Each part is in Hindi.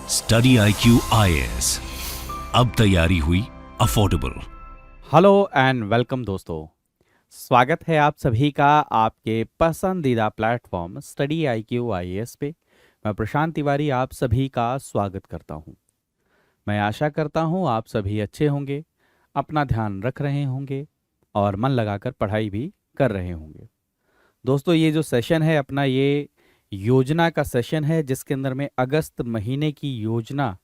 स्टडी IQ IAS, अब तैयारी हुई अफोर्डेबल। हेलो एंड वेलकम दोस्तों, स्वागत है आप सभी का आपके पसंदीदा प्लेटफॉर्म स्टडी IQ IAS पे। मैं प्रशांत तिवारी आप सभी का स्वागत करता हूँ। मैं आशा करता हूँ आप सभी अच्छे होंगे, अपना ध्यान रख रहे होंगे और मन लगाकर पढ़ाई भी कर रहे होंगे। दोस्तों, ये जो सेशन है अपना, ये योजना का सेशन है जिसके अंदर में अगस्त महीने की योजना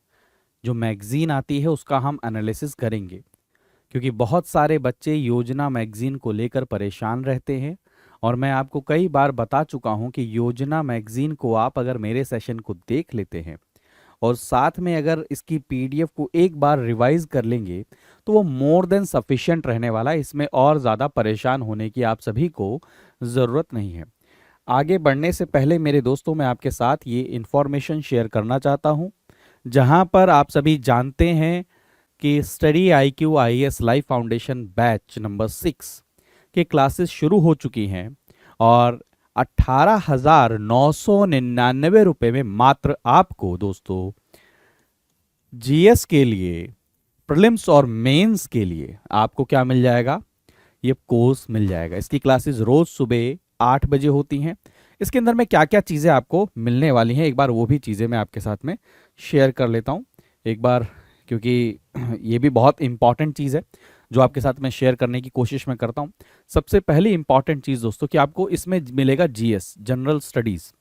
जो मैगजीन आती है उसका हम एनालिसिस करेंगे, क्योंकि बहुत सारे बच्चे योजना मैगजीन को लेकर परेशान रहते हैं। और मैं आपको कई बार बता चुका हूं कि योजना मैगजीन को आप अगर मेरे सेशन को देख लेते हैं और साथ में अगर इसकी पीडीएफ को एक बार रिवाइज कर लेंगे तो वो मोर देन सफिशिएंट रहने वाला है। इसमें और ज़्यादा परेशान होने की आप सभी को ज़रूरत नहीं है। आगे बढ़ने से पहले मेरे दोस्तों, मैं आपके साथ ये इन्फॉर्मेशन शेयर करना चाहता हूँ, जहाँ पर आप सभी जानते हैं कि study IQ IAS life foundation batch number 6 के क्लासेस शुरू हो चुकी हैं और 18,999 रुपये में मात्र आपको दोस्तों जीएस के लिए, प्रीलिम्स और मेंस के लिए आपको क्या मिल जाएगा, ये कोर्स मिल जाएगा। इसकी क्लासेस रोज सुबह 8 बजे होती हैं। इसके अंदर में क्या क्या चीज़ें आपको मिलने वाली हैं, एक बार वो भी चीज़ें मैं आपके साथ में शेयर कर लेता हूँ एक बार, क्योंकि ये भी बहुत इंपॉर्टेंट चीज़ है जो आपके साथ में शेयर करने की कोशिश मैं करता हूँ। सबसे पहली इंपॉर्टेंट चीज़ दोस्तों कि आपको इसमें मिलेगा GS, general studies.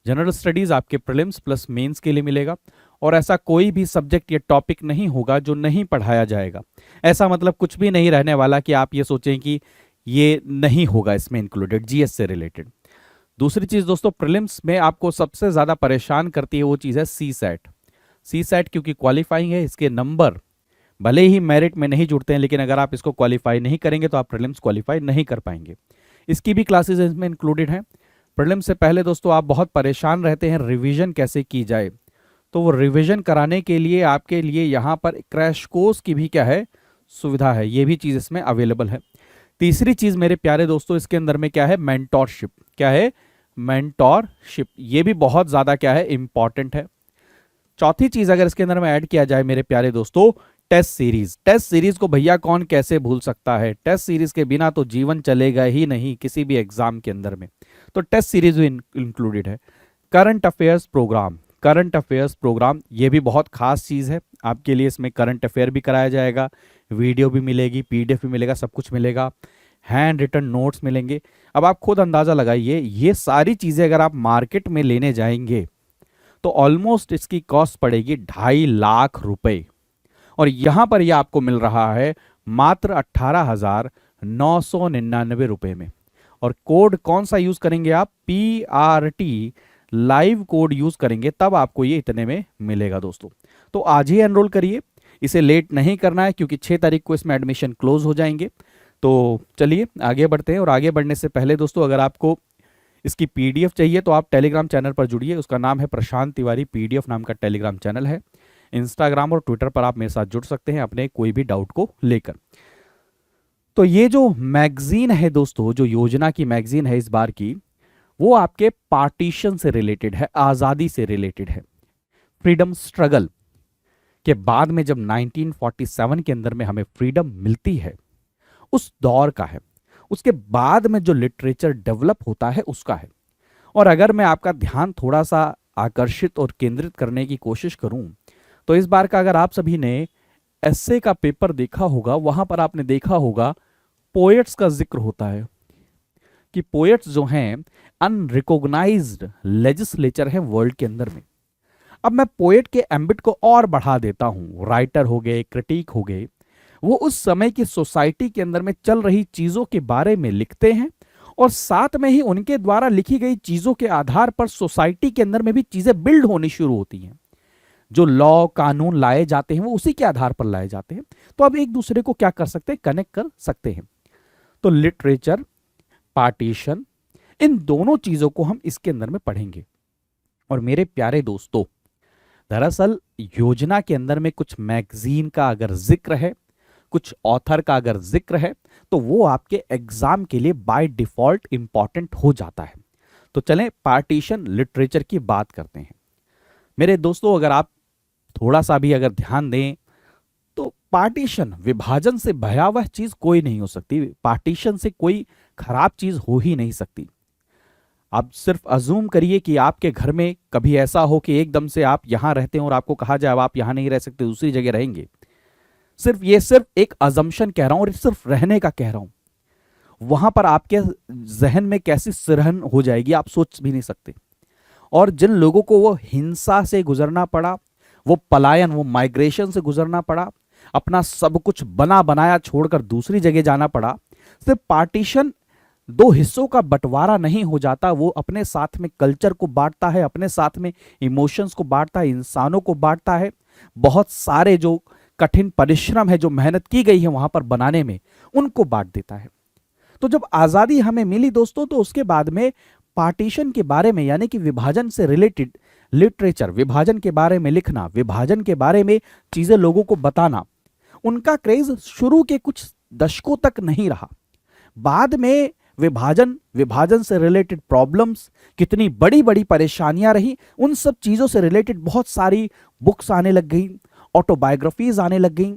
General studies आपके प्रीलिम्स प्लस मेंस के लिए मिलेगा और ऐसा कोई भी सब्जेक्ट या टॉपिक नहीं होगा जो नहीं पढ़ाया जाएगा। ऐसा मतलब कुछ भी नहीं रहने वाला कि आप ये सोचें कि ये नहीं होगा इसमें इंक्लूडेड जीएस से रिलेटेड। दूसरी चीज़ दोस्तों, प्रीलिम्स में आपको सबसे ज़्यादा परेशान करती है वो चीज़ है सी सैट। सी सैट क्योंकि क्वालिफाइंग है, इसके नंबर भले ही मेरिट में नहीं जुड़ते हैं, लेकिन अगर आप इसको क्वालिफाई नहीं करेंगे तो आप प्रीलिम्स क्वालिफाई नहीं कर पाएंगे। इसकी भी क्लासेस इसमें इंक्लूडेड हैं। प्रीलिम्स से पहले दोस्तों आप बहुत परेशान रहते हैं रिवीजन कैसे की जाए, तो वो रिवीजन कराने के लिए आपके लिए यहाँ पर क्रैश कोर्स की भी क्या है, सुविधा है। ये भी चीज़ इसमें अवेलेबल है। तीसरी चीज़ मेरे प्यारे दोस्तों, इसके अंदर में क्या है, मेंटोरशिप। क्या है, मेंटोरशिप। ये भी बहुत ज़्यादा क्या है, इंपॉर्टेंट है। चौथी चीज़ अगर इसके अंदर में ऐड किया जाए मेरे प्यारे दोस्तों, टेस्ट सीरीज। टेस्ट सीरीज को भैया कौन कैसे भूल सकता है, टेस्ट सीरीज के बिना तो जीवन चलेगा ही नहीं किसी भी एग्जाम के अंदर में। तो टेस्ट सीरीज भी इंक्लूडेड है। Current affairs programme, current affairs programme ये भी बहुत खास चीज़ है आपके लिए। इसमें करंट अफेयर भी कराया जाएगा, वीडियो भी मिलेगी, पीडीएफ भी मिलेगा, सब कुछ मिलेगा, हैंड रिटन नोट्स मिलेंगे। अब आप खुद अंदाज़ा लगाइए, ये सारी चीज़ें अगर आप मार्केट में लेने जाएंगे तो ऑलमोस्ट इसकी कॉस्ट पड़ेगी 2.5 लाख रुपए, और यहां पर यह आपको मिल रहा है मात्र 18,999 रुपए में। और कोड कौन सा यूज करेंगे आप, PRT लाइव कोड यूज करेंगे, तब आपको ये इतने में मिलेगा दोस्तों। तो आज ही एनरोल करिए, इसे लेट नहीं करना है क्योंकि 6 तारीख को इसमें एडमिशन क्लोज हो जाएंगे। तो चलिए आगे बढ़ते हैं। और आगे बढ़ने से पहले दोस्तों, अगर आपको इसकी पीडीएफ चाहिए तो आप टेलीग्राम चैनल पर जुड़िए। उसका नाम है प्रशांत तिवारी PDF नाम का टेलीग्राम चैनल है। इंस्टाग्राम और ट्विटर पर आप मेरे साथ जुड़ सकते हैं अपने कोई भी डाउट को लेकर। तो ये जो मैगजीन है दोस्तों, जो योजना की मैगजीन है इस बार की, वो आपके पार्टीशन से रिलेटेड है, आज़ादी से रिलेटेड है। फ्रीडम स्ट्रगल के बाद में जब 1947 के अंदर में हमें फ्रीडम मिलती है, उस दौर का है। उसके बाद में जो लिटरेचर डेवलप होता है उसका है। और अगर मैं आपका ध्यान थोड़ा सा आकर्षित और केंद्रित करने की कोशिश करूं तो इस बार का अगर आप सभी ने एस्से का पेपर देखा होगा, वहां पर आपने देखा होगा पोएट्स का जिक्र होता है कि पोएट्स जो हैं अनरिकॉग्नाइज्ड लेजिस्लेचर है वर्ल्ड के अंदर में। अब मैं पोएट के एम्बिट को और बढ़ा देता हूं, राइटर हो गए, क्रिटिक हो गए, वो उस समय की सोसाइटी के अंदर में चल रही चीजों के बारे में लिखते हैं और साथ में ही उनके द्वारा लिखी गई चीजों के आधार पर सोसाइटी के अंदर में भी चीजें बिल्ड होनी शुरू होती हैं। जो लॉ कानून लाए जाते हैं वो उसी के आधार पर लाए जाते हैं। तो अब एक दूसरे को क्या कर सकते हैं, कनेक्ट कर सकते हैं। तो लिटरेचर, पार्टीशन, इन दोनों चीजों को हम इसके अंदर में पढ़ेंगे। और मेरे प्यारे दोस्तों, दरअसल योजना के अंदर में कुछ मैगजीन का अगर जिक्र है, कुछ ऑथर का अगर जिक्र है, तो वो आपके एग्जाम के लिए बाय डिफॉल्ट इंपॉर्टेंट हो जाता है। तो चलें पार्टीशन लिटरेचर की बात करते हैं। मेरे दोस्तों, अगर आप थोड़ा सा भी अगर ध्यान दें तो पार्टीशन, विभाजन से भयावह चीज कोई नहीं हो सकती, पार्टीशन से कोई खराब चीज हो ही नहीं सकती। आप सिर्फ अजूम करिए कि आपके घर में कभी ऐसा हो कि एकदम से आप यहां रहते हैं और आपको कहा जाए अब आप यहां नहीं रह सकते, दूसरी जगह रहेंगे। सिर्फ एक अजम्पशन कह रहा हूं और सिर्फ रहने का कह रहा हूं। वहां पर आपके जहन में कैसी सिरहन हो जाएगी आप सोच भी नहीं सकते। और जिन लोगों को वो हिंसा से गुजरना पड़ा, वो पलायन, वो माइग्रेशन से गुजरना पड़ा, अपना सब कुछ बना बनाया छोड़कर दूसरी जगह जाना पड़ा, सिर्फ पार्टीशन दो हिस्सों का बंटवारा नहीं हो जाता, वो अपने साथ में कल्चर को बांटता है, अपने साथ में इमोशंस को बांटता है, इंसानों को बांटता है। बहुत सारे जो कठिन परिश्रम है, जो मेहनत की गई है वहां पर बनाने में, उनको बांट देता है। तो जब आजादी हमें मिली दोस्तों, तो उसके बाद में पार्टीशन के बारे में, यानी कि विभाजन से रिलेटेड लिटरेचर, विभाजन के बारे में लिखना, विभाजन के बारे में चीजें लोगों को बताना, उनका क्रेज शुरू के कुछ दशकों तक नहीं रहा। बाद में विभाजन से रिलेटेड प्रॉब्लम्स, कितनी बड़ी बड़ी परेशानियां रही, उन सब चीजों से रिलेटेड बहुत सारी बुक्स आने लग गई, ऑटोबायोग्राफीज आने लग गई।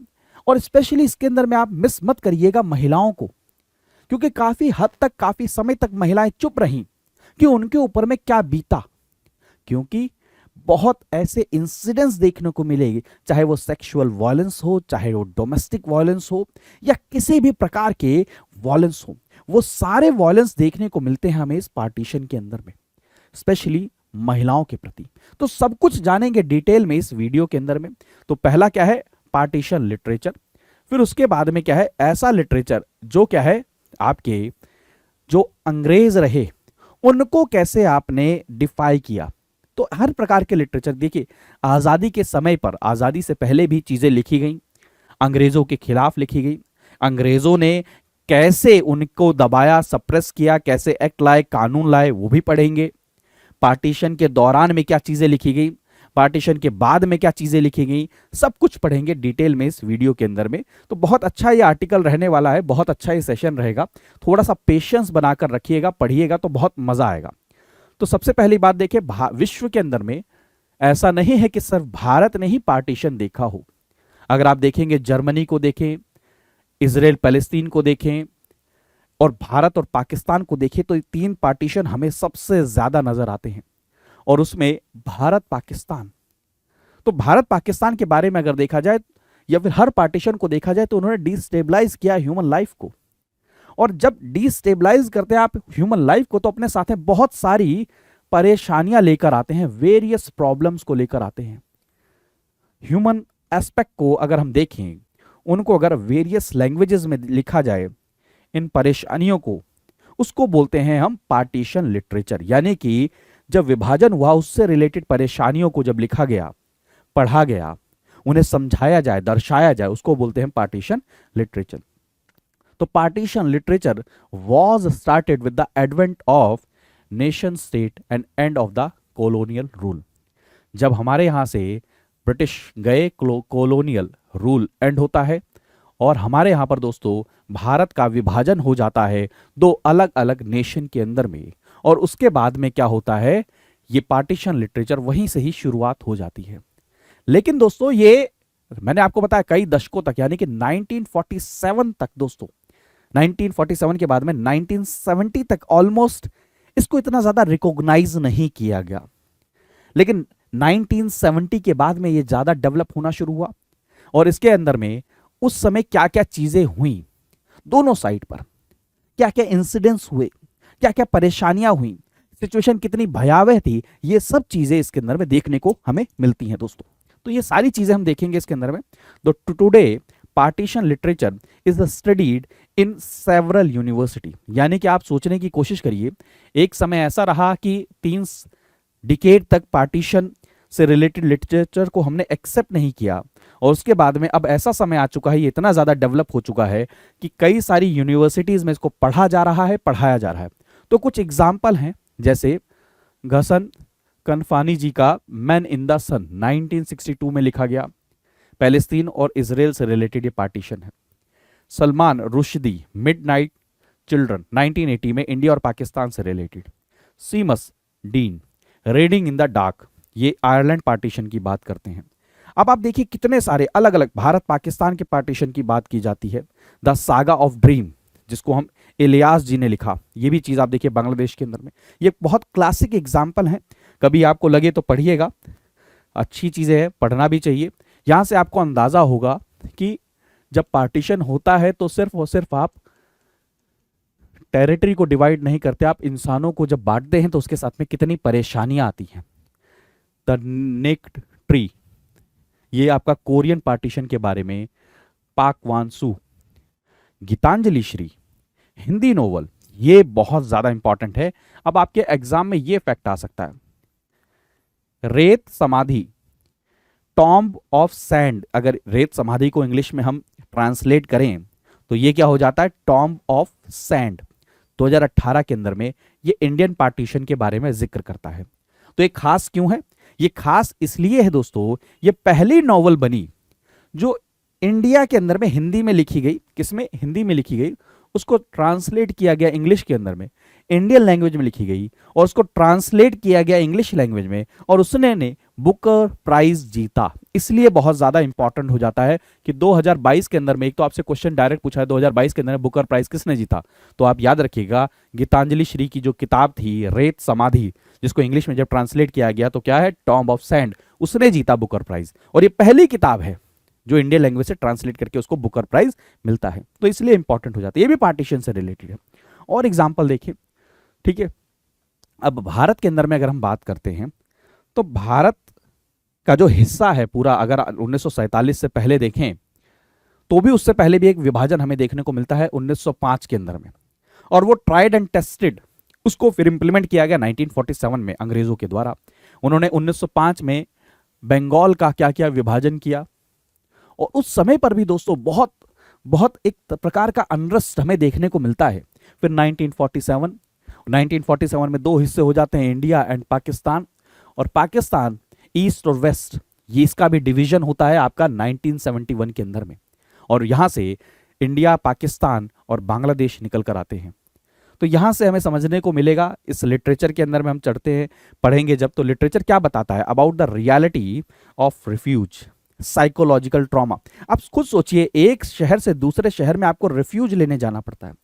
और स्पेशली इसके अंदर में आप मिस मत करिएगा महिलाओं को, क्योंकि काफी हद तक, काफी समय तक महिलाएं चुप रहीं कि उनके ऊपर में क्या बीता। क्योंकि बहुत ऐसे इंसिडेंट्स देखने को मिलेगी, चाहे वो सेक्सुअल वायलेंस हो, चाहे वो डोमेस्टिक वायलेंस हो, या किसी भी प्रकार के वायलेंस हो, वो सारे वायलेंस देखने को मिलते हैं हमें इस पार्टीशन के अंदर में, स्पेशली महिलाओं के प्रति। तो सब कुछ जानेंगे डिटेल में इस वीडियो के अंदर में। तो पहला क्या है, पार्टीशन लिटरेचर। फिर उसके बाद में क्या है, ऐसा लिटरेचर जो क्या है, आपके जो अंग्रेज रहे उनको कैसे आपने डिफाई किया। तो हर प्रकार के लिटरेचर देखिए, आजादी के समय पर, आजादी से पहले भी चीजें लिखी गई, अंग्रेजों के खिलाफ लिखी गई, अंग्रेजों ने कैसे उनको दबाया, सप्रेस किया, कैसे एक्ट लाए, कानून लाए, वो भी पढ़ेंगे। पार्टीशन के दौरान में क्या चीजें लिखी गई, पार्टीशन के बाद में क्या चीजें लिखी गई, सब कुछ पढ़ेंगे डिटेल में इस वीडियो के अंदर में। तो बहुत अच्छा ये आर्टिकल रहने वाला है, बहुत अच्छा ये सेशन रहेगा। थोड़ा सा पेशेंस बनाकर रखिएगा, पढ़िएगा तो बहुत मजा आएगा। तो सबसे पहली बात देखिए, विश्व के अंदर में ऐसा नहीं है कि सिर्फ भारत ने ही पार्टीशन देखा हो। अगर आप देखेंगे, जर्मनी को देखें, इजराइल पैलेस्तीन को देखें, और भारत और पाकिस्तान को देखें, तो ये तीन पार्टीशन हमें सबसे ज्यादा नजर आते हैं। और उसमें भारत पाकिस्तान, तो भारत पाकिस्तान के बारे में अगर देखा जाए, या फिर हर पार्टीशन को देखा जाए, तो उन्होंने डिस्टेबलाइज किया ह्यूमन लाइफ को। और जब डिस्टेबलाइज करते हैं आप ह्यूमन लाइफ को, तो अपने साथ में बहुत सारी परेशानियां लेकर आते हैं, वेरियस प्रॉब्लम्स को लेकर आते हैं। ह्यूमन एस्पेक्ट को अगर हम देखें, उनको अगर वेरियस लैंग्वेजेस में लिखा जाए, इन परेशानियों को, उसको बोलते हैं हम पार्टीशन लिटरेचर। यानी कि जब विभाजन हुआ, उससे रिलेटेड परेशानियों को जब लिखा गया, पढ़ा गया, उन्हें समझाया जाए, दर्शाया जाए, उसको बोलते हैं पार्टीशन लिटरेचर। तो partition literature was started with the advent of nation state and end of the colonial rule. जब हमारे यहां से ब्रिटिश गए, कॉलोनियल रूल एंड होता है, और हमारे यहां पर दोस्तों भारत का विभाजन हो जाता है दो अलग अलग नेशन के अंदर में। और उसके बाद में क्या होता है, ये पार्टीशन लिटरेचर वहीं से ही शुरुआत हो जाती है। लेकिन दोस्तों ये मैंने आपको बताया कई दशकों तक, यानी कि 1947 तक दोस्तों, 1947 के बाद में 1970 तक ऑलमोस्ट इसको इतना ज्यादा रिकॉग्नाइज नहीं किया गया। लेकिन 1970 के बाद में ये ज्यादा डेवलप होना शुरू हुआ। और इसके अंदर में उस समय क्या क्या चीजें हुई, दोनों साइड पर क्या क्या इंसिडेंट्स हुए, क्या क्या परेशानियां हुई, सिचुएशन कितनी भयावह थी, ये सब चीजें इसके अंदर में देखने को हमें मिलती हैं दोस्तों। तो ये सारी चीजें हम देखेंगे इसके अंदर में। तो today partition literature is studied in several university. यानी कि आप सोचने की कोशिश करिए, एक समय ऐसा रहा कि 3 डिकेड तक पार्टीशन से रिलेटेड लिटरेचर को हमने एक्सेप्ट नहीं किया, और उसके बाद में अब ऐसा समय आ चुका है, ये इतना ज्यादा डेवलप हो चुका है कि कई सारी यूनिवर्सिटीज में इसको पढ़ा जा रहा है, पढ़ाया जा रहा है। तो कुछ एग्जाम्पल हैं, जैसे घसन कनफानी जी का मैन इन द सन 1962 में लिखा गया, पैलेस्तीन और इजराइल से रिलेटेड ये पार्टीशन है। सलमान रुश्दी मिडनाइट चिल्ड्रन 1980 में इंडिया और पाकिस्तान से related. Seamus Deane reading in the dark, ये आयरलैंड पार्टीशन की बात करते हैं। अब आप देखिए कितने सारे अलग अलग भारत पाकिस्तान के पार्टीशन की बात की जाती है, द सागा ऑफ ड्रीम जिसको हम इलियास जी ने लिखा, ये भी चीज आप देखिए बांग्लादेश के अंदर में। ये बहुत क्लासिक एग्जाम्पल है, कभी आपको लगे तो पढ़िएगा, अच्छी चीजें हैं, पढ़ना भी चाहिए। यहां से आपको अंदाजा होगा कि जब पार्टीशन होता है तो सिर्फ और सिर्फ आप टेरिटरी को डिवाइड नहीं करते, आप इंसानों को जब बांटते हैं तो उसके साथ में कितनी परेशानियां आती हैं। द नेक्ड ट्री, ये आपका कोरियन पार्टीशन के बारे में। पाक वानसू, गीतांजलि श्री, हिंदी नोवेल, ये बहुत ज्यादा इंपॉर्टेंट है। अब आपके एग्जाम में ये फैक्ट आ सकता है, रेत समाधि, टॉम्ब ऑफ सैंड, अगर रेत समाधि को इंग्लिश में हम ट्रांसलेट करें तो ये क्या हो जाता है, टॉम्ब ऑफ सैंड। 2018 के अंदर में ये इंडियन पार्टीशन के बारे में जिक्र करता है। तो ये खास क्यों है, ये खास इसलिए है दोस्तों, ये पहली नॉवल बनी जो इंडिया के अंदर में हिंदी में लिखी गई, किसमें, हिंदी में लिखी गई, उसको ट्रांसलेट किया गया इंग्लिश के अंदर में, इंडियन लैंग्वेज में लिखी गई और उसको ट्रांसलेट किया गया इंग्लिश लैंग्वेज में, और उसने ने बुकर प्राइज जीता। इसलिए बहुत ज्यादा इंपॉर्टेंट हो जाता है कि 2022 के अंदर में, एक तो आपसे क्वेश्चन डायरेक्ट पूछा है 2022 के अंदर में बुकर प्राइज किसने जीता, तो आप याद रखिएगा गीतांजलि श्री की जो किताब थी रेत समाधि, जिसको इंग्लिश में जब ट्रांसलेट किया गया तो क्या है, टॉम्ब ऑफ सैंड, उसने जीता बुकर प्राइज। और ये पहली किताब है जो इंडियन लैंग्वेज से ट्रांसलेट करके उसको बुकर प्राइज मिलता है, तो इसलिए इंपॉर्टेंट हो जाता है। ये भी पार्टीशन से रिलेटेड है। और एग्जाम्पल देखिए, ठीक है। अब भारत के अंदर में अगर हम बात करते हैं तो भारत का जो हिस्सा है पूरा, अगर 1947 से पहले देखें तो भी उससे पहले भी एक विभाजन हमें देखने को मिलता है 1905 के अंदर में, और वो ट्राइड एंड टेस्टेड, उसको फिर इंप्लीमेंट किया गया 1947 में अंग्रेजों के द्वारा। उन्होंने 1905 में बंगाल का क्या क्या विभाजन किया, और उस समय पर भी दोस्तों बहुत बहुत एक प्रकार का अनरेस्ट हमें देखने को मिलता है। फिर 1947 में दो हिस्से हो जाते हैं, इंडिया एंड पाकिस्तान, और पाकिस्तान ईस्ट और वेस्ट, ये इसका भी डिवीजन होता है आपका 1971 के अंदर में, और यहां से इंडिया, पाकिस्तान और बांग्लादेश निकल कर आते हैं। तो यहां से हमें समझने को मिलेगा, इस लिटरेचर के अंदर में हम चढ़ते हैं, पढ़ेंगे जब, तो लिटरेचर क्या बताता है about the reality of refuge, psychological trauma. आप खुद सोचिए, एक शहर से दूसरे शहर में आपको रिफ्यूज लेने जाना पड़ता है,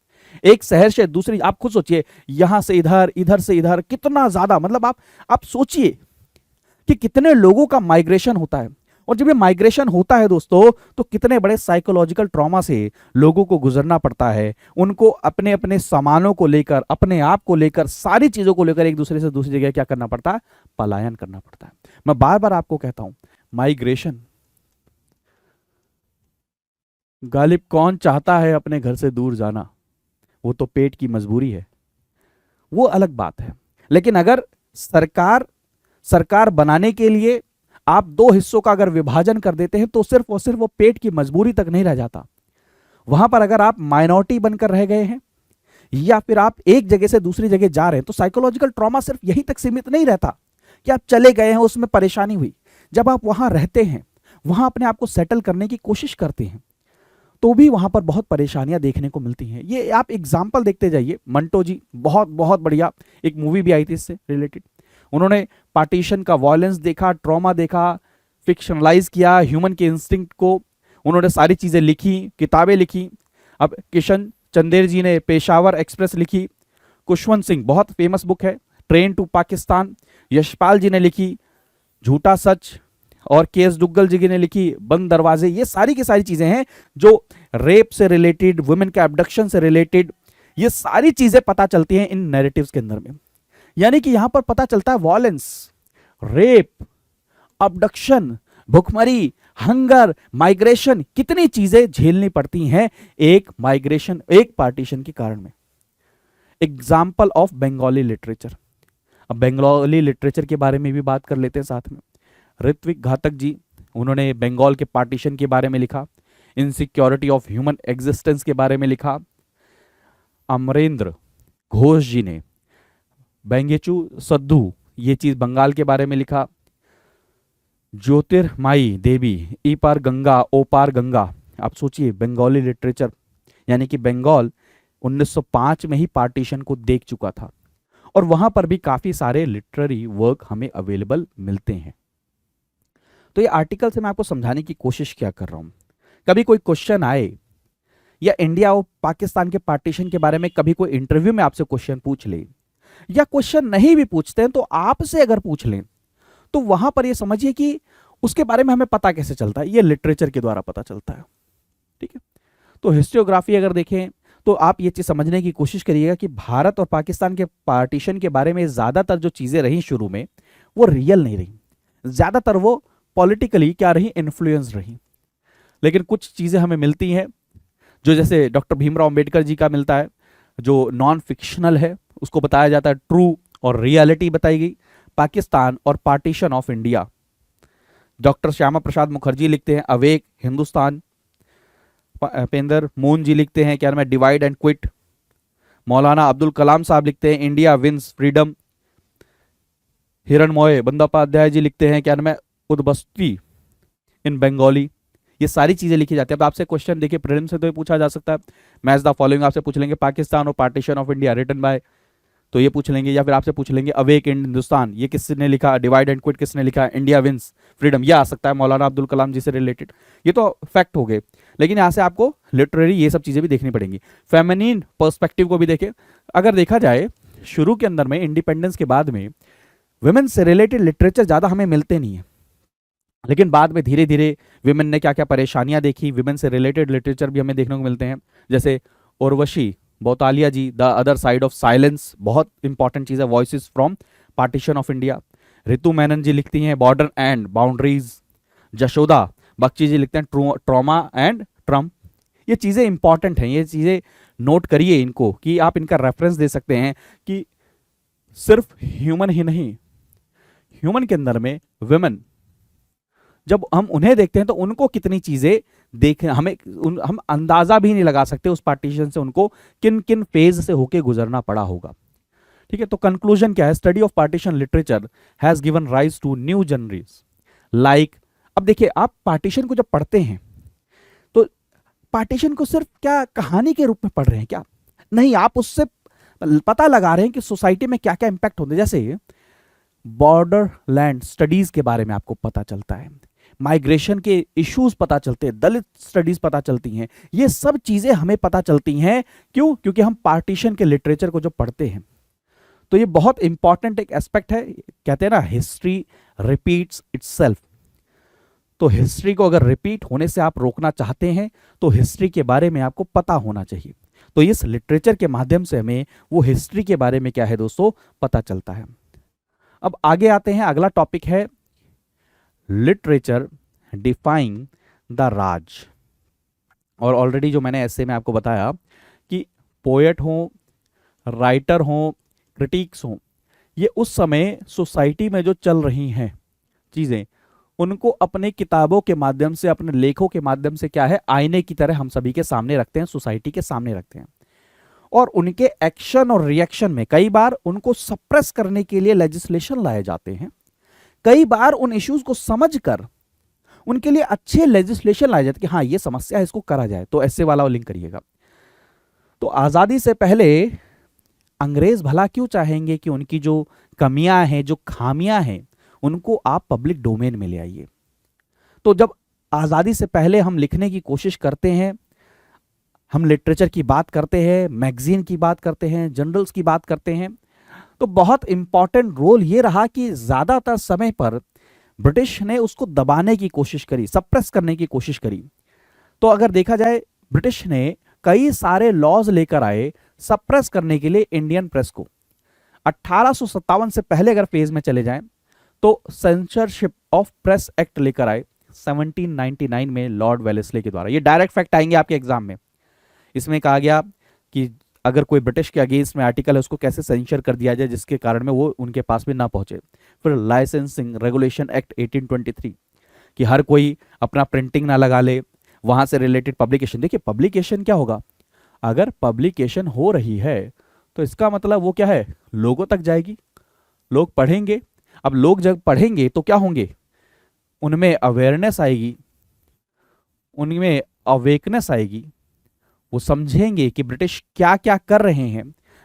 एक शहर से दूसरी, आप खुद सोचिए, यहां से इधर, इधर से इधर, कितना ज्यादा, मतलब आप सोचिए कि कितने लोगों का माइग्रेशन होता है। और जब ये माइग्रेशन होता है दोस्तों, तो कितने बड़े साइकोलॉजिकल ट्रॉमा से लोगों को गुजरना पड़ता है, उनको अपने अपने सामानों को लेकर, अपने आप को लेकर, सारी चीजों को लेकर एक दूसरे से दूसरी जगह क्या करना पड़ता है, पलायन करना पड़ता है। मैं बार बार आपको कहता हूं, माइग्रेशन, गालिब कौन चाहता है अपने घर से दूर जाना, वो तो पेट की मजबूरी है, वो अलग बात है। लेकिन अगर सरकार बनाने के लिए आप दो हिस्सों का अगर विभाजन कर देते हैं तो सिर्फ और सिर्फ वो पेट की मजबूरी तक नहीं रह जाता। वहां पर अगर आप माइनॉरिटी बनकर रह गए हैं या फिर आप एक जगह से दूसरी जगह जा रहे हैं, तो साइकोलॉजिकल ट्रॉमा सिर्फ यहीं तक सीमित नहीं रहता कि आप चले गए हैं, उसमें परेशानी हुई। जब आप वहां रहते हैं, वहां अपने आप को सेटल करने की कोशिश करते हैं, तो भी वहां पर बहुत परेशानियां देखने को मिलती हैं। ये आप एग्जाम्पल देखते जाइए, मंटो जी, बहुत बहुत बढ़िया एक मूवी भी आई थी इससे रिलेटेड। उन्होंने पार्टीशन का वायलेंस देखा, ट्रॉमा देखा, फिक्शनलाइज किया, ह्यूमन के इंस्टिंक्ट को उन्होंने सारी चीजें लिखी, किताबें लिखी। अब किशन चंदेर जी ने पेशावर एक्सप्रेस लिखी, खुशवंत सिंह, बहुत फेमस बुक है, ट्रेन टू पाकिस्तान, यशपाल जी ने लिखी झूठा सच, और के एस दुग्गल जी ने लिखी बंद दरवाजे। ये सारी की सारी चीजें हैं जो रेप से रिलेटेड, वुमेन के एब्डक्शन से रिलेटेड, ये सारी चीजें पता चलती हैं इन नैरेटिव्स के अंदर में। यानी कि यहां पर पता चलता है वॉयलेंस, रेप, अबडक्शन, भुखमरी, हंगर, माइग्रेशन, कितनी चीजें झेलनी पड़ती हैं एक माइग्रेशन, एक पार्टीशन के कारण में। एग्जाम्पल ऑफ बंगाली लिटरेचर, अब बंगाली लिटरेचर के बारे में भी बात कर लेते हैं साथ में। ऋत्विक घातक जी, उन्होंने बंगाल के पार्टीशन के बारे में लिखा, इनसिक्योरिटी ऑफ ह्यूमन एग्जिस्टेंस के बारे में लिखा। अमरेंद्र घोष जी ने बेंगेचू सद्दू, ये चीज बंगाल के बारे में लिखा। ज्योतिर्मयी देवी, ई पार गंगा ओ पार गंगा। आप सोचिए, बंगाली लिटरेचर, यानी कि बंगाल 1905 में ही पार्टीशन को देख चुका था, और वहां पर भी काफी सारे लिटरेरी वर्क हमें अवेलेबल मिलते हैं। तो ये आर्टिकल से मैं आपको समझाने की कोशिश क्या कर रहा हूं, कभी कोई क्वेश्चन आए या इंडिया और पाकिस्तान के पार्टीशन के बारे में कभी कोई इंटरव्यू में आपसे क्वेश्चन पूछ ले, या क्वेश्चन नहीं भी पूछते हैं तो आपसे अगर पूछ लें, तो वहां पर ये समझिए कि उसके बारे में हमें पता कैसे चलता है, ये लिटरेचर के द्वारा पता चलता है। ठीक है, तो हिस्टोग्राफी अगर देखें तो आप ये चीज समझने की कोशिश करिएगा कि भारत और पाकिस्तान के पार्टीशन के बारे में ज्यादातर जो चीजें रही शुरू में वो रियल नहीं रही, ज्यादातर वो पॉलिटिकली क्या रही, इन्फ्लुएंस रही। लेकिन कुछ चीजें हमें मिलती हैं जो जैसे डॉक्टर भीमराव अंबेडकर जी का मिलता है, जो नॉन फिक्शनल है, उसको बताया जाता है ट्रू और रियलिटी बताई गई। पाकिस्तान और partition of India, doctor Shyama Prasad Mookerjee लिखते हैं awake Hindustan. Penderel Moon ji लिखते हैं क्या नाम है, डिवाइड एंड क्विट। मौलाना अब्दुल कलाम साहब लिखते हैं इंडिया विंस फ्रीडम। हिरणमोय बंदोपाध्याय जी लिखते हैं क्या नाम है, उद्बस्ती इन बंगाली। ये सारी चीजें लिखी जाती है। अब आपसे क्वेश्चन देखिए प्रीलिम से तो ये पूछा जा सकता है, मैच द फॉलोइंग आपसे पूछ लेंगे, पाकिस्तान और partition of India written by, तो ये पूछ लेंगे, या फिर आपसे पूछ लेंगे अवेक इन हिंदुस्तान, ये किसने लिखा, डिवाइड एंड क्विट किसने लिखा, इंडिया विंस फ्रीडम, ये आ सकता है मौलाना अब्दुल कलाम जी से रिलेटेड। ये तो फैक्ट हो गए, लेकिन यहाँ से आपको लिटरेरी ये सब चीजें भी देखनी पड़ेंगी। फेमिनिन पर्सपेक्टिव को भी देखें, अगर देखा जाए शुरू के अंदर में इंडिपेंडेंस के बाद में वुमेन से रिलेटेड लिटरेचर ज्यादा हमें मिलते नहीं है, लेकिन बाद में धीरे धीरे विमेन ने क्या क्या परेशानियां देखी, विमेन से रिलेटेड लिटरेचर भी हमें देखने को मिलते हैं। जैसे Urvashi Butalia ji the other side of silence, बहुत इंपॉर्टेंट चीज है, voices from partition of India. Ritu Menon ji लिखती हैं border and boundaries. Jashoda Bakshi ji लिखते हैं ट्रॉमा एंड ट्रम्प। ये चीजें इंपॉर्टेंट हैं, ये चीजें नोट करिए इनको, कि आप इनका रेफरेंस दे सकते हैं कि सिर्फ ह्यूमन ही नहीं, ह्यूमन के अंदर में विमेन, जब हम उन्हें देखते हैं तो उनको कितनी चीजें देख हम अंदाजा भी नहीं लगा सकते उस पार्टीशन से उनको किन किन फेज से होके गुजरना पड़ा होगा। ठीक है, तो कंक्लूजन क्या है, study of partition literature has given rise to new genres like. अब देखिए आप पार्टीशन को जब पढ़ते हैं तो पार्टीशन को सिर्फ क्या कहानी के रूप में पढ़ रहे हैं क्या, नहीं, आप उससे पता लगा रहे हैं कि सोसाइटी में क्या क्या इंपैक्ट होते हैं। जैसे बॉर्डर लैंड स्टडीज के बारे में आपको पता चलता है, माइग्रेशन के इश्यूज पता चलते हैं, दलित स्टडीज पता चलती हैं, ये सब चीजें हमें पता चलती हैं। क्यों? क्योंकि हम पार्टीशन के लिटरेचर को जो पढ़ते हैं। तो ये बहुत इंपॉर्टेंट एक एस्पेक्ट है, कहते हैं ना हिस्ट्री रिपीट्स इटसेल्फ। तो हिस्ट्री को अगर रिपीट होने से आप रोकना चाहते हैं तो हिस्ट्री के बारे में आपको पता होना चाहिए। तो इस लिटरेचर के माध्यम से हमें वो हिस्ट्री के बारे में क्या है दोस्तों पता चलता है। अब आगे आते हैं, अगला टॉपिक है लिटरेचर डिफाइंग द राज। और ऑलरेडी जो मैंने ऐसे में आपको बताया कि पोएट हो, राइटर हो, क्रिटिक्स हो, ये उस समय सोसाइटी में जो चल रही हैं चीजें, उनको अपने किताबों के माध्यम से, अपने लेखों के माध्यम से क्या है आईने की तरह हम सभी के सामने रखते हैं, सोसाइटी के सामने रखते हैं। और उनके एक्शन और रिएक्शन में कई बार उनको सप्रेस करने के लिए लेजिस्लेशन लाए जाते हैं, कई बार उन इश्यूज को समझकर उनके लिए अच्छे लेजिस्लेशन लाए जाते हैं कि हाँ ये समस्या है, इसको करा जाए। तो ऐसे वाला लिंक करिएगा। तो आजादी से पहले अंग्रेज भला क्यों चाहेंगे कि उनकी जो कमियां हैं, जो खामियां हैं, उनको आप पब्लिक डोमेन में ले आइए। तो जब आजादी से पहले हम लिखने की कोशिश करते हैं, हम लिटरेचर की बात करते हैं, मैगजीन की बात करते हैं, जर्नल्स की बात करते हैं, तो बहुत इंपॉर्टेंट रोल ये रहा कि ज्यादातर समय पर ब्रिटिश ने उसको दबाने की कोशिश करी, सप्रेस करने की कोशिश करी। तो अगर देखा जाए ब्रिटिश ने कई सारे लॉज लेकर आए सप्रेस करने के लिए इंडियन प्रेस को। 1857 से पहले अगर फेज में चले जाएं तो सेंसरशिप ऑफ प्रेस एक्ट लेकर आए 1799 में लॉर्ड वेलेस्ले के द्वारा। ये डायरेक्ट फैक्ट आएंगे आपके एग्जाम में। इसमें कहा गया कि अगर कोई ब्रिटिश के अगेंस्ट में आर्टिकल है उसको कैसे सेंसर कर दिया जाए जिसके कारण में वो उनके पास भी ना पहुंचे। फिर लाइसेंसिंग रेगुलेशन एक्ट 1823 कि हर कोई अपना प्रिंटिंग ना लगा ले, वहां से रिलेटेड पब्लिकेशन। देखिए पब्लिकेशन क्या होगा, अगर पब्लिकेशन हो रही है तो इसका मतलब वो क्या है, लोगों तक जाएगी, लोग पढ़ेंगे। अब लोग जब पढ़ेंगे तो क्या होंगे, उनमें अवेयरनेस आएगी, उनमें अवेकनेस आएगी, वो समझेंगे कि ब्रिटिश क्या क्या कर रहे हैं,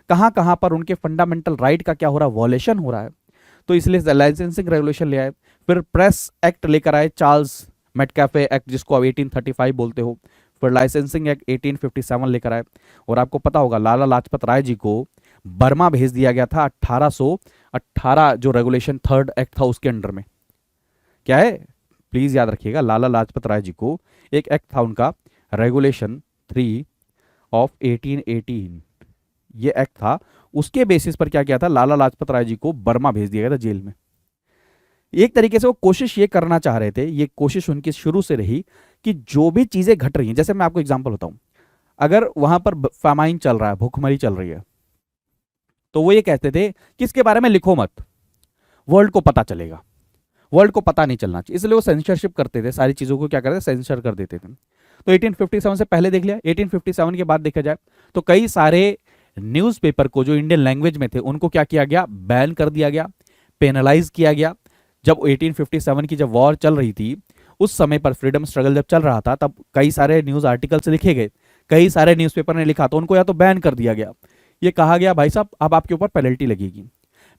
कहां कहां पर उनके फंडामेंटल राइट का क्या हो रहा है, वॉलेशन हो रहा है। तो इसलिए लाइसेंसिंग रेगुलेशन ले आए। फिर प्रेस एक्ट लेकर आए चार्ल्स मेटकैफे एक्ट, जिसको आप 1835 बोलते हो। फिर लाइसेंसिंग एक्ट 1857 लेकर आए। और आपको पता होगा लाला लाजपत राय जी को बर्मा भेज दिया गया था 1818, जो रेगुलेशन थर्ड एक्ट था उसके अंडर में। क्या है, प्लीज याद रखिएगा, लाला लाजपत राय जी को एक एक्ट था उनका, रेगुलेशन 3 ऑफ 1818, ये एक्ट था, उसके बेसिस पर क्या किया था, लाला लाजपत राय जी को बर्मा भेज दिया गया था जेल में। एक तरीके से वो कोशिश ये करना चाह रहे थे, ये कोशिश उनकी शुरू से रही कि जो भी चीजें घट रही हैं, जैसे मैं आपको एग्जांपल बताऊं, अगर वहां पर फामाइन चल रहा है, भूखमरी चल रही है, तो वो ये कहते थे कि इसके बारे में लिखो मत, वर्ल्ड को पता चलेगा, वर्ल्ड को पता नहीं चलना चाहिए, इसलिए वो सेंसरशिप करते थे, सारी चीजों को क्या करते थे, सेंसर कर देते थे। तो 1857 से पहले देख लिया, 1857 के बाद देखा जाए तो कई सारे न्यूज़पेपर को जो इंडियन लैंग्वेज में थे उनको क्या किया गया, बैन कर दिया गया, पेनलाइज किया गया। जब 1857 की जब वॉर चल रही थी, उस समय पर फ्रीडम स्ट्रगल जब चल रहा था, तब कई सारे न्यूज आर्टिकल्स लिखे गए, कई सारे न्यूज़पेपर ने लिखा, तो उनको या तो बैन कर दिया गया, ये कहा गया भाई साहब अब आपके ऊपर पेनल्टी लगेगी।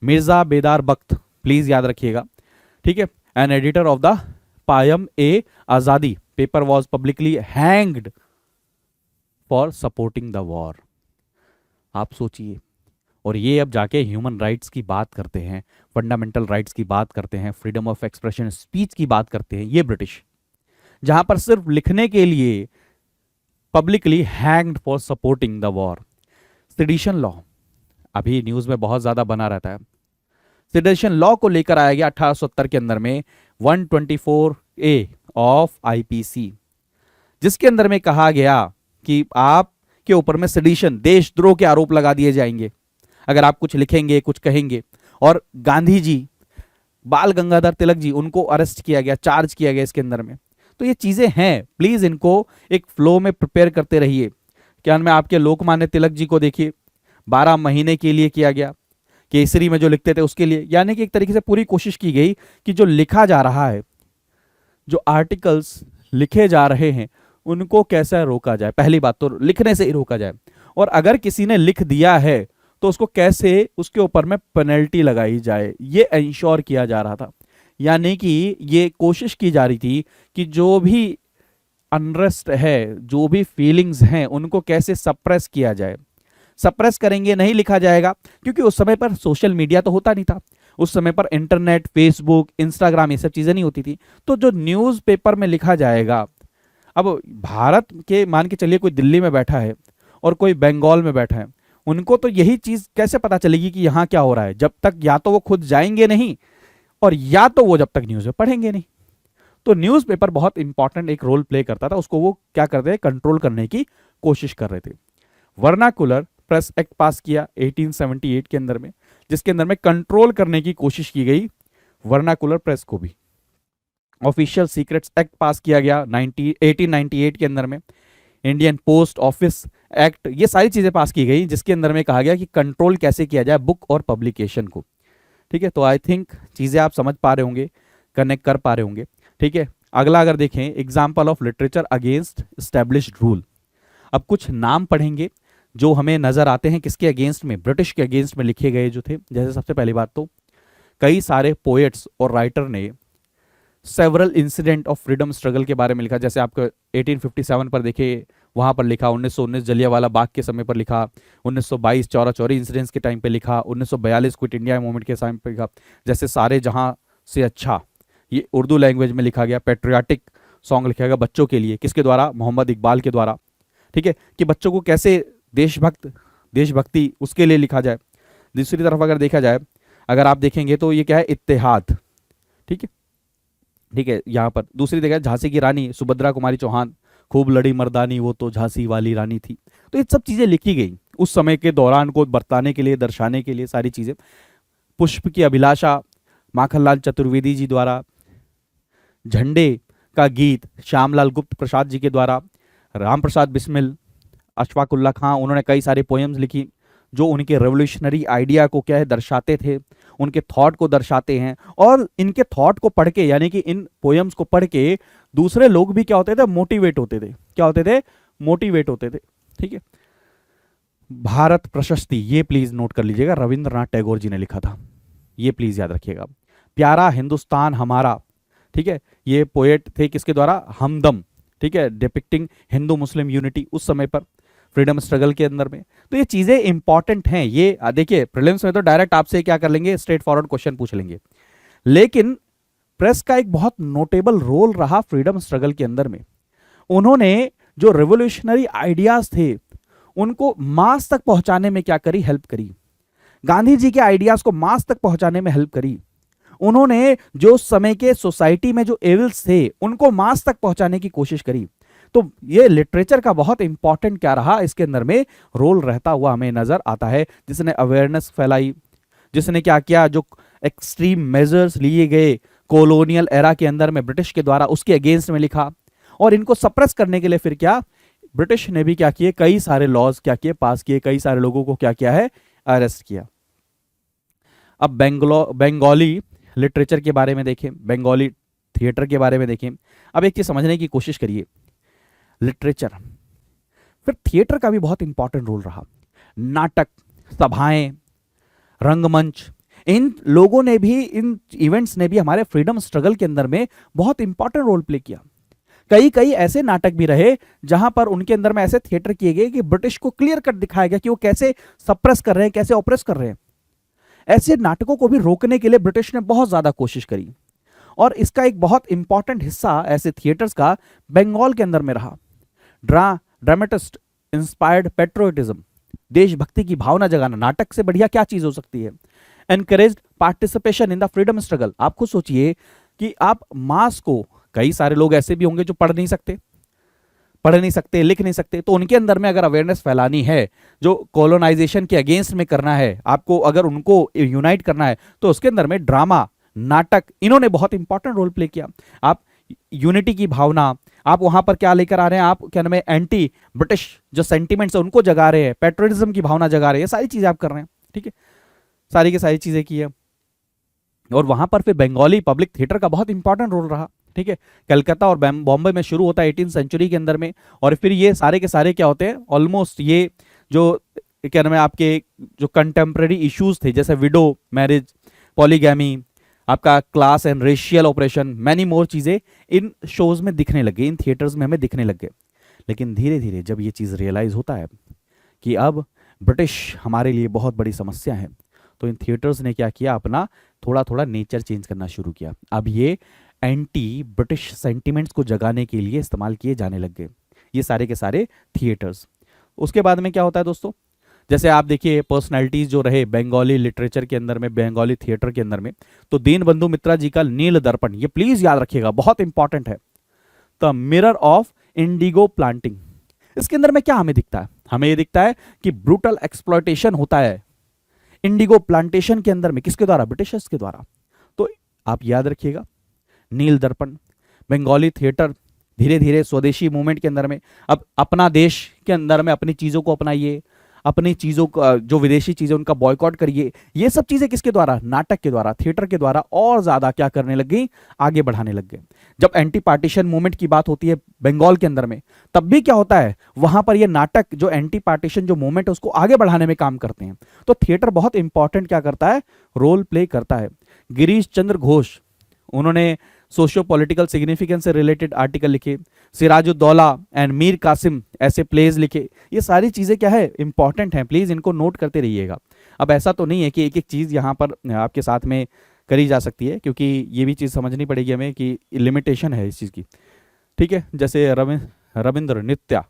मिर्जा बेदार बख्त, प्लीज याद रखिएगा, ठीक है, an editor of the Payam e Azadi paper was publicly hanged for supporting the war. आप सोचिए, और ये अब जाके ह्यूमन राइट्स की बात करते हैं, फंडामेंटल राइट्स की बात करते हैं, फ्रीडम ऑफ एक्सप्रेशन स्पीच की बात करते हैं, ये ब्रिटिश, जहां पर सिर्फ लिखने के लिए publicly hanged for supporting the war. Sedition law अभी न्यूज में बहुत ज्यादा बना रहता है, सेडिशन लॉ को लेकर आया गया 1870 के अंदर में 124A ऑफ आईपीसी, जिसके अंदर में कहा गया कि आपके ऊपर में सेडिशन, देशद्रोह के आरोप लगा दिए जाएंगे अगर आप कुछ लिखेंगे, कुछ कहेंगे। और गांधी जी, बाल गंगाधर तिलक जी, उनको अरेस्ट किया गया, चार्ज किया गया इसके अंदर में। तो ये चीजें हैं, प्लीज इनको एक फ्लो में प्रिपेयर करते रहिए। क्या मैं आपके लोकमान्य तिलक जी को देखिए, 12 महीने के लिए किया गया, केसरी में जो लिखते थे उसके लिए, यानी कि एक तरीके से पूरी कोशिश की गई कि जो लिखा जा रहा है, जो आर्टिकल्स लिखे जा रहे हैं, उनको कैसे रोका जाए। पहली बात तो लिखने से ही रोका जाए, और अगर किसी ने लिख दिया है तो उसको कैसे उसके ऊपर में पेनल्टी लगाई जाए, ये इंश्योर किया जा रहा था। यानी कि ये कोशिश की जा रही थी कि जो भी अनरेस्ट है, जो भी फीलिंग्स हैं, उनको कैसे सप्रेस किया जाए। सप्रेस करेंगे, नहीं लिखा जाएगा, क्योंकि उस समय पर सोशल मीडिया तो होता नहीं था, उस समय पर इंटरनेट, फेसबुक, इंस्टाग्राम, ये सब चीजें नहीं होती थी। तो जो न्यूज पेपर में लिखा जाएगा, अब भारत के मान के चलिए कोई दिल्ली में बैठा है और कोई बंगाल में बैठा है, उनको तो यही चीज कैसे पता चलेगी कि यहां क्या हो रहा है, जब तक या तो वो खुद जाएंगे नहीं, और या तो वो जब तक न्यूज में पढ़ेंगे नहीं। तो न्यूज़पेपर बहुत इंपॉर्टेंट एक रोल प्ले करता था, उसको वो क्या करते हैं, कंट्रोल करने की कोशिश कर रहे थे। वर्नाकुलर प्रेस एक्ट पास किया 1878 के अंदर में, जिसके अंदर में कंट्रोल करने की कोशिश की गई वर्नाकुलर प्रेस को भी। ऑफिशियल सीक्रेट्स एक्ट पास किया गया 1898 के अंदर में। इंडियन पोस्ट ऑफिस एक्ट, ये सारी चीजें पास की गई, जिसके अंदर में कहा गया कि कंट्रोल कैसे किया जाए बुक और पब्लिकेशन को। ठीक है, तो आई थिंक चीजें आप समझ पा रहे होंगे, कनेक्ट कर पा रहे होंगे। ठीक है, अगला अगर देखें, example of literature against established rule. अब कुछ नाम पढ़ेंगे जो हमें नजर आते हैं किसके अगेंस्ट में, ब्रिटिश के अगेंस्ट में लिखे गए जो थे। जैसे सबसे पहली बात तो कई सारे पोएट्स और राइटर ने several incident of freedom struggle के बारे में लिखा। जैसे आपको 1857 पर देखिए, वहां पर लिखा, 1919 जलियांवाला बाग के समय पर लिखा, 1922 चौरा चौरी इंसिडेंट्स के टाइम पे लिखा, 1942 क्विट इंडिया मूवमेंट के टाइम पे लिखा। जैसे सारे जहां से अच्छा, ये उर्दू लैंग्वेज में लिखा गया। पेट्रियाटिक सॉन्ग लिखा गया बच्चों के लिए, किसके द्वारा, मोहम्मद इकबाल के द्वारा। ठीक है, कि बच्चों को कैसे देशभक्ति उसके लिए लिखा जाए। दूसरी तरफ अगर देखा जाए, अगर आप देखेंगे तो ये क्या है, इत्तेहाद। ठीक है, ठीक है, यहाँ पर दूसरी जगह झांसी की रानी सुभद्रा कुमारी चौहान, खूब लड़ी मर्दानी वो तो झांसी वाली रानी थी। तो ये सब चीजें लिखी गई उस समय के दौरान को बरताने के लिए, दर्शाने के लिए, सारी चीजें। पुष्प की अभिलाषा माखनलाल चतुर्वेदी जी द्वारा, झंडे का गीत श्यामलाल गुप्त प्रसाद जी के द्वारा, राम प्रसाद बिस्मिल, अशफाकुल्ला खां, उन्होंने कई सारे पोएम्स लिखी जो उनके रेवोल्यूशनरी आइडिया को क्या है दर्शाते थे, उनके थॉट को दर्शाते हैं। और इनके थॉट को पढ़ के, यानी कि इन पोएम्स को पढ़ के दूसरे लोग भी क्या होते थे, मोटिवेट होते थे। क्या होते थे, मोटिवेट होते थे। ठीक है, भारत प्रशस्ति, ये प्लीज नोट कर लीजिएगा, रविंद्रनाथ टैगोर जी ने लिखा था, ये प्लीज याद रखिएगा। प्यारा हिंदुस्तान हमारा, ठीक है, ये पोएट थे किसके द्वारा, हमदम, ठीक है, डिपिक्टिंग हिंदू मुस्लिम यूनिटी उस समय पर फ्रीडम स्ट्रगल के अंदर में। तो ये चीजें इंपॉर्टेंट हैं। ये देखिए प्रीलिम्स में तो डायरेक्ट आपसे क्या कर लेंगे, स्ट्रेट फॉरवर्ड क्वेश्चन पूछ लेंगे, लेकिन प्रेस का एक बहुत नोटेबल रोल रहा फ्रीडम स्ट्रगल के अंदर में। उन्होंने जो रिवोल्यूशनरी आइडियाज थे उनको मास तक पहुंचाने में क्या करी, हेल्प करी। गांधी जी के आइडियाज को मास तक पहुंचाने में हेल्प करी। उन्होंने जो समय के सोसाइटी में जो एविल्स थे उनको मास तक पहुंचाने की कोशिश करी। तो ये लिटरेचर का बहुत इंपॉर्टेंट क्या रहा इसके अंदर में रोल रहता हुआ हमें नजर आता है, जिसने अवेयरनेस फैलाई, जिसने क्या किया, जो एक्सट्रीम मेजर्स लिए गए कॉलोनियल एरा के अंदर में ब्रिटिश के द्वारा, उसके अगेंस्ट में लिखा। और इनको सप्रेस करने के लिए फिर क्या, ब्रिटिश ने भी क्या किए, कई सारे लॉज क्या किए, पास किए, कई सारे लोगों को क्या किया है, अरेस्ट किया। अब बंगाली लिटरेचर के बारे में देखें, बंगाली थिएटर के बारे में देखें। अब एक चीज समझने की कोशिश करिए, लिटरेचर फिर थिएटर का भी बहुत इंपॉर्टेंट रोल रहा। नाटक, सभाएं, रंगमंच, इन लोगों ने भी, इन इवेंट्स ने भी हमारे फ्रीडम स्ट्रगल के अंदर में बहुत इंपॉर्टेंट रोल प्ले किया। कई कई ऐसे नाटक भी रहे जहां पर उनके अंदर में ऐसे थिएटर किए गए कि ब्रिटिश को क्लियर कट दिखाया गया कि वो कैसे सप्रेस कर रहे हैं, कैसे ऑप्रेस कर रहे हैं। ऐसे नाटकों को भी रोकने के लिए ब्रिटिश ने बहुत ज्यादा कोशिश करी, और इसका एक बहुत इंपॉर्टेंट हिस्सा ऐसे थिएटर्स का बंगाल के अंदर में रहा। ड्रामेटिस्ट इंस्पायर्ड पेट्रोटिज्म, देशभक्ति की भावना जगाना, नाटक से बढ़िया क्या चीज हो सकती है। Encouraged participation in the freedom struggle. आप खुद सोचिए कि आप मास को, कई सारे लोग ऐसे भी होंगे जो पढ़ नहीं सकते, लिख नहीं सकते, तो उनके अंदर में अगर अवेयरनेस फैलानी है, जो कॉलोनाइजेशन के अगेंस्ट में करना है आपको, अगर उनको यूनाइट करना है, तो उसके अंदर में ड्रामा, नाटक, इन्होंने बहुत इंपॉर्टेंट रोल प्ले किया। आप यूनिटी की भावना, आप वहां पर क्या लेकर आ रहे हैं, आप क्या नाम है, एंटी ब्रिटिश जो सेंटिमेंट्स है उनको जगा रहे हैं, पेट्रियटिज्म की भावना जगा रहे हैं, सारी चीजें आप कर रहे हैं, ठीक है, सारी की सारी चीजें की है। और वहां पर फिर बंगाली पब्लिक थिएटर का बहुत इंपॉर्टेंट रोल रहा, ठीक है। कलकत्ता और बॉम्बे में शुरू होता है 18th सेंचुरी के अंदर में, और फिर ये सारे के सारे क्या होते हैं, ऑलमोस्ट ये जो क्या नाम है आपके जो कंटेम्प्रेरी इश्यूज थे, जैसे विडो मैरिज, पॉलीगैमी, आपका class and racial operation, many more चीजें इन शोज में दिखने लगे, इन थिएटर्स में हमें दिखने लग गए। लेकिन धीरे धीरे जब ये चीज रियलाइज होता है कि अब ब्रिटिश हमारे लिए बहुत बड़ी समस्या है, तो इन थिएटर्स ने क्या किया, अपना थोड़ा थोड़ा नेचर चेंज करना शुरू किया। अब ये एंटी ब्रिटिश सेंटिमेंट्स को जगाने के लिए इस्तेमाल किए जाने लग गए ये सारे के सारे थिएटर्स। उसके बाद में क्या होता है दोस्तों, जैसे आप देखिए पर्सनैलिटीज जो रहे बंगाली लिटरेचर के अंदर में, बंगाली थिएटर के अंदर में, तो दीनबंधु मित्रा जी का नील दर्पण, ये प्लीज याद रखिएगा, बहुत इंपॉर्टेंट है। The mirror of Indigo planting, इसके अंदर में क्या हमें दिखता है, हमें ये दिखता है कि ब्रूटल एक्सप्लॉयटेशन होता है इंडिगो प्लांटेशन के अंदर में, किसके द्वारा, ब्रिटिशर्स के द्वारा। तो आप याद रखिएगा नील दर्पण, बंगाली थिएटर धीरे धीरे स्वदेशी मूवमेंट के अंदर में, अब अपना देश के अंदर में अपनी चीजों को अपनाइए, अपनी चीजों का जो विदेशी चीजें उनका बॉयकॉट करिए, ये सब चीजें किसके द्वारा, नाटक के द्वारा, थिएटर के द्वारा और ज्यादा क्या करने लग गई, आगे बढ़ाने लग गए। जब एंटी पार्टीशन मूवमेंट की बात होती है बंगाल के अंदर में, तब भी क्या होता है, वहां पर ये नाटक जो एंटी पार्टीशन जो मूवमेंट है उसको आगे बढ़ाने में काम करते हैं। तो थिएटर बहुत इंपॉर्टेंट क्या करता है, रोल प्ले करता है। गिरीश चंद्र घोष, उन्होंने सोशियो पॉलिटिकल सिग्निफिकेंस से रिलेटेड आर्टिकल लिखे, सिराजुद्दौला एंड मीर कासिम ऐसे प्लेज लिखे। ये सारी चीजें क्या है, इंपॉर्टेंट हैं, प्लीज इनको नोट करते रहिएगा। अब ऐसा तो नहीं है कि एक एक चीज यहाँ पर आपके साथ में करी जा सकती है, क्योंकि ये भी चीज समझनी पड़ेगी हमें कि लिमिटेशन है इस चीज की, ठीक है। जैसे रविंद्र नृत्या,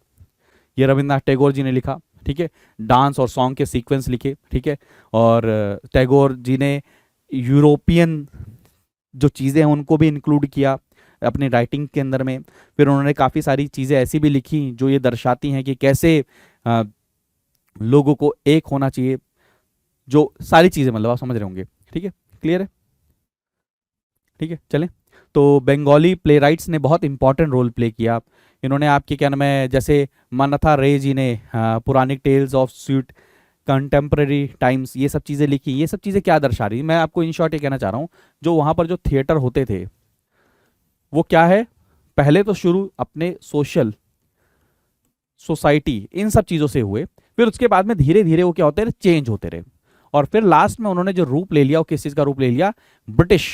ये रविंद्रनाथ टैगोर जी ने लिखा, ठीक है। डांस और सॉन्ग के सीक्वेंस लिखे, ठीक है। और टैगोर जी ने यूरोपियन जो चीज़ें हैं उनको भी इंक्लूड किया अपनी राइटिंग के अंदर में। फिर उन्होंने काफ़ी सारी चीज़ें ऐसी भी लिखी जो ये दर्शाती हैं कि कैसे लोगों को एक होना चाहिए, जो सारी चीज़ें मतलब आप समझ रहे होंगे, ठीक है, क्लियर है, ठीक है। चलें, तो बंगाली प्ले राइट्स ने बहुत इंपॉर्टेंट रोल प्ले किया। इन्होंने आपके क्या नाम है, जैसे मानथा रे जी ने Puranic tales of sweet contemporary times, ये सब चीज़ें लिखी। ये सब चीज़ें क्या दर्शा रही, मैं आपको इन शॉर्ट ये कहना चाह रहा हूँ, जो वहाँ पर जो थिएटर होते थे वो क्या है, पहले तो शुरू अपने सोशल सोसाइटी इन सब चीज़ों से हुए, फिर उसके बाद में धीरे धीरे वो क्या होते रहे, चेंज होते रहे, और फिर लास्ट में उन्होंने जो रूप ले लिया वो किस चीज़ का रूप ले लिया, ब्रिटिश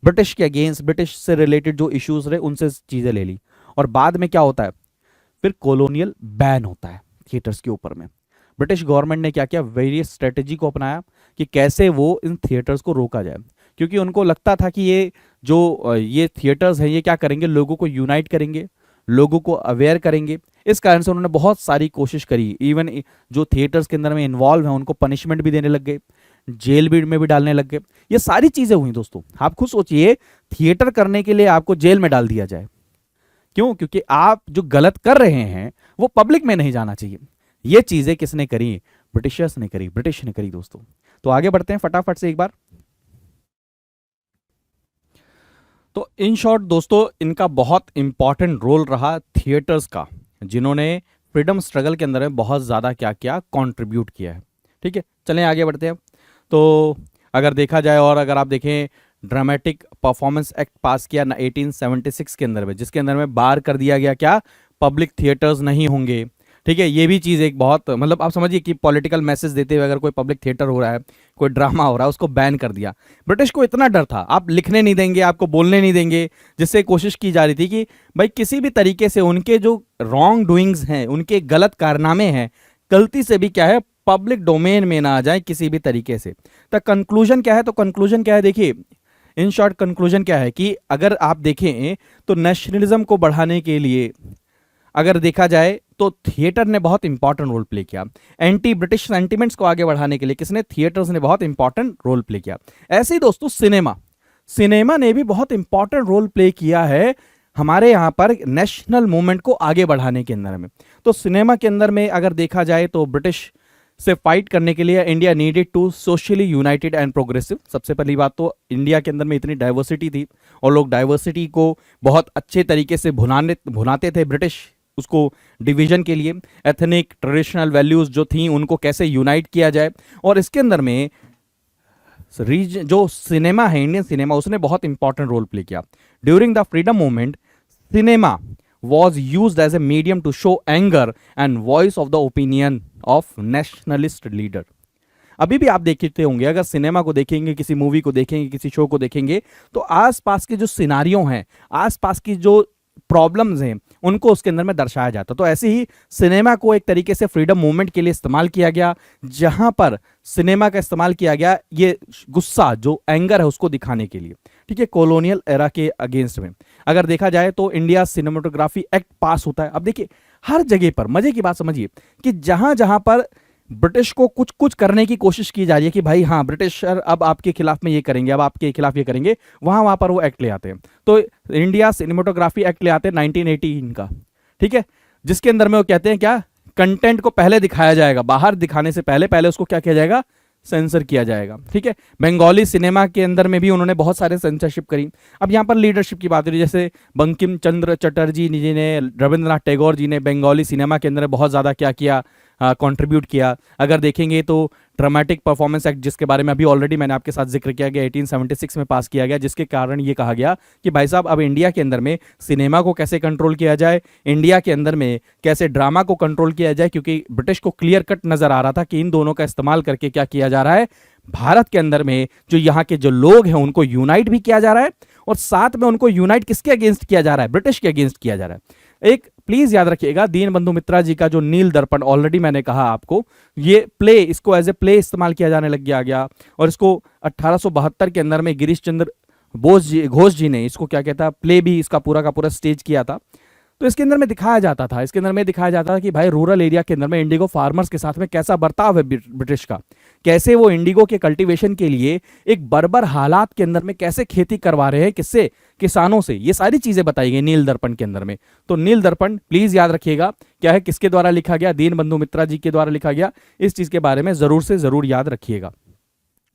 ब्रिटिश के अगेंस्ट, ब्रिटिश से रिलेटेड जो इश्यूज रहे उनसे चीजें ले ली। और बाद में क्या होता है, फिर कॉलोनियल बैन होता है थिएटर्स के ऊपर में। ब्रिटिश गवर्नमेंट ने क्या किया, वेरियस स्ट्रेटेजी को अपनाया कि कैसे वो इन थिएटर्स को रोका जाए, क्योंकि उनको लगता था कि ये थिएटर्स हैं ये क्या करेंगे, लोगों को यूनाइट करेंगे, लोगों को अवेयर करेंगे। इस कारण से उन्होंने बहुत सारी कोशिश करी। इवन जो थिएटर्स के अंदर में इन्वॉल्व हैं उनको पनिशमेंट भी देने लग गए, जेल में भी डालने लग गए। ये सारी चीजें हुई दोस्तों। आप खुद सोचिए, थिएटर करने के लिए आपको जेल में डाल दिया जाए, क्यों? क्योंकि आप जो गलत कर रहे हैं वो पब्लिक में नहीं जाना चाहिए। ये चीजें किसने करी? ब्रिटिशर्स ने करी, ब्रिटिश ने करी दोस्तों। तो आगे बढ़ते हैं फटाफट से एक बार। तो इन शॉर्ट दोस्तों, इनका बहुत इंपॉर्टेंट रोल रहा थिएटर्स का, जिन्होंने फ्रीडम स्ट्रगल के अंदर में बहुत ज़्यादा क्या किया, कंट्रीब्यूट किया है। ठीक है, चलें आगे बढ़ते हैं। तो अगर देखा जाए और अगर आप देखें, ड्रामेटिक परफॉर्मेंस एक्ट पास किया 1876 के अंदर में, जिसके अंदर में बार कर दिया गया क्या, पब्लिक थिएटर्स नहीं होंगे। ठीक है, ये भी चीज़ एक बहुत, मतलब आप समझिए कि पॉलिटिकल मैसेज देते हुए अगर कोई पब्लिक थिएटर हो रहा है, कोई ड्रामा हो रहा है, उसको बैन कर दिया। ब्रिटिश को इतना डर था, आप लिखने नहीं देंगे, आपको बोलने नहीं देंगे, जिससे कोशिश की जा रही थी कि भाई किसी भी तरीके से उनके जो रॉन्ग डूइंग्स हैं, उनके गलत कारनामे हैं, गलती से भी क्या है, पब्लिक डोमेन में ना आ जाए किसी भी तरीके से। तो कंक्लूजन क्या है? तो कंक्लूजन क्या है, देखिए इन शॉर्ट कंक्लूजन क्या है कि अगर आप देखें तो नेशनलिज्म को बढ़ाने के लिए अगर देखा जाए तो थिएटर ने बहुत इंपॉर्टेंट रोल प्ले किया। एंटी ब्रिटिश सेंटिमेंट्स को आगे बढ़ाने के लिए किसने? थिएटर्स ने बहुत इंपॉर्टेंट रोल प्ले किया। ऐसे ही दोस्तों सिनेमा ने भी बहुत इंपॉर्टेंट रोल प्ले किया है हमारे यहाँ पर नेशनल मूवमेंट को आगे बढ़ाने के अंदर में। तो सिनेमा के अंदर में अगर देखा जाए तो ब्रिटिश से फाइट करने के लिए India needed to socially united and progressive. सबसे पहली बात तो इंडिया के अंदर में इतनी डाइवर्सिटी थी और लोग डाइवर्सिटी को बहुत अच्छे तरीके से भुनाते थे। ब्रिटिश उसको डिवीजन के लिए एथनिक ट्रेडिशनल वैल्यूज जो थी उनको कैसे यूनाइट किया जाए, और इसके अंदर में जो सिनेमा है, इंडियन सिनेमा, उसने बहुत इंपॉर्टेंट रोल प्ले किया। During the freedom movement cinema was used as a medium to show anger and voice of the opinion of nationalist leader। अभी भी आप देखते होंगे, अगर सिनेमा को देखेंगे, किसी मूवी को देखेंगे, किसी शो को देखेंगे, तो आसपास के जो सिनारियो हैं, आसपास की जो प्रॉब्लम्स हैं, उनको उसके अंदर में दर्शाया जाता। तो ऐसे ही सिनेमा को एक तरीके से फ्रीडम मूवमेंट के लिए इस्तेमाल किया गया, जहां पर सिनेमा का इस्तेमाल किया गया ये गुस्सा, जो एंगर है, उसको दिखाने के लिए। ठीक है, कॉलोनियल एरा के अगेंस्ट में अगर देखा जाए तो इंडिया सिनेमेटोग्राफी एक्ट पास होता है। अब देखिए हर जगह पर, मजे की बात समझिए कि जहां जहां पर ब्रिटिश को कुछ कुछ करने की कोशिश की जा रही है कि भाई हाँ ब्रिटिशर अब आपके खिलाफ में ये करेंगे, अब आपके खिलाफ ये करेंगे, वहां वहां पर वो एक्ट ले आते हैं। तो इंडिया सिनेमेटोग्राफी एक्ट ले आते हैं 1918 का। ठीक है, जिसके अंदर में वो कहते हैं क्या, कंटेंट को पहले दिखाया जाएगा, बाहर दिखाने से पहले पहले उसको क्या किया जाएगा, सेंसर किया जाएगा। ठीक है, बंगाली सिनेमा के अंदर में भी उन्होंने बहुत सारे सेंसरशिप करी। अब यहाँ पर लीडरशिप की बात हो रही है, जैसे बंकिम चंद्र चटर्जी जी ने, रविंद्रनाथ टैगोर जी ने बंगाली सिनेमा के अंदर बहुत ज़्यादा क्या किया, कंट्रीब्यूट किया। अगर देखेंगे तो ड्रामेटिक परफॉर्मेंस एक्ट, जिसके बारे में अभी ऑलरेडी मैंने आपके साथ जिक्र किया गया, 1876 में पास किया गया, जिसके कारण ये कहा गया कि भाई साहब अब इंडिया के अंदर में सिनेमा को कैसे कंट्रोल किया जाए, इंडिया के अंदर में कैसे ड्रामा को कंट्रोल किया जाए, क्योंकि ब्रिटिश को क्लियर कट नजर आ रहा था कि इन दोनों का इस्तेमाल करके क्या किया जा रहा है, भारत के अंदर में जो यहाँ के जो लोग हैं उनको यूनाइट भी किया जा रहा है, और साथ में उनको यूनाइट किसके अगेंस्ट किया जा रहा है, ब्रिटिश के अगेंस्ट किया जा रहा है। एक प्लीज याद रखिएगा, दीनबंधु मित्रा जी का जो नील दर्पण, ऑलरेडी मैंने कहा आपको, ये प्ले, इसको एज ए प्ले इस्तेमाल किया जाने लग गया, और इसको 1872 के अंदर में गिरीश चंद्र घोष जी ने इसको क्या कहता है, प्ले भी इसका पूरा का पूरा स्टेज किया था। तो इसके अंदर में दिखाया जाता था, कि भाई रूरल एरिया के अंदर में इंडिगो फार्मर्स के साथ में कैसा बर्ताव है ब्रिटिश का, कैसे वो इंडिगो के कल्टीवेशन के लिए एक बर्बर हालात के अंदर में कैसे खेती करवा रहे हैं, किससे, किसानों से। ये सारी चीजें बताई गई नील दर्पण के अंदर में। तो नील दर्पण प्लीज याद रखिएगा क्या है, किसके द्वारा लिखा गया, दीनबंधु मित्रा जी के द्वारा लिखा गया। इस चीज के बारे में जरूर से जरूर याद रखिएगा।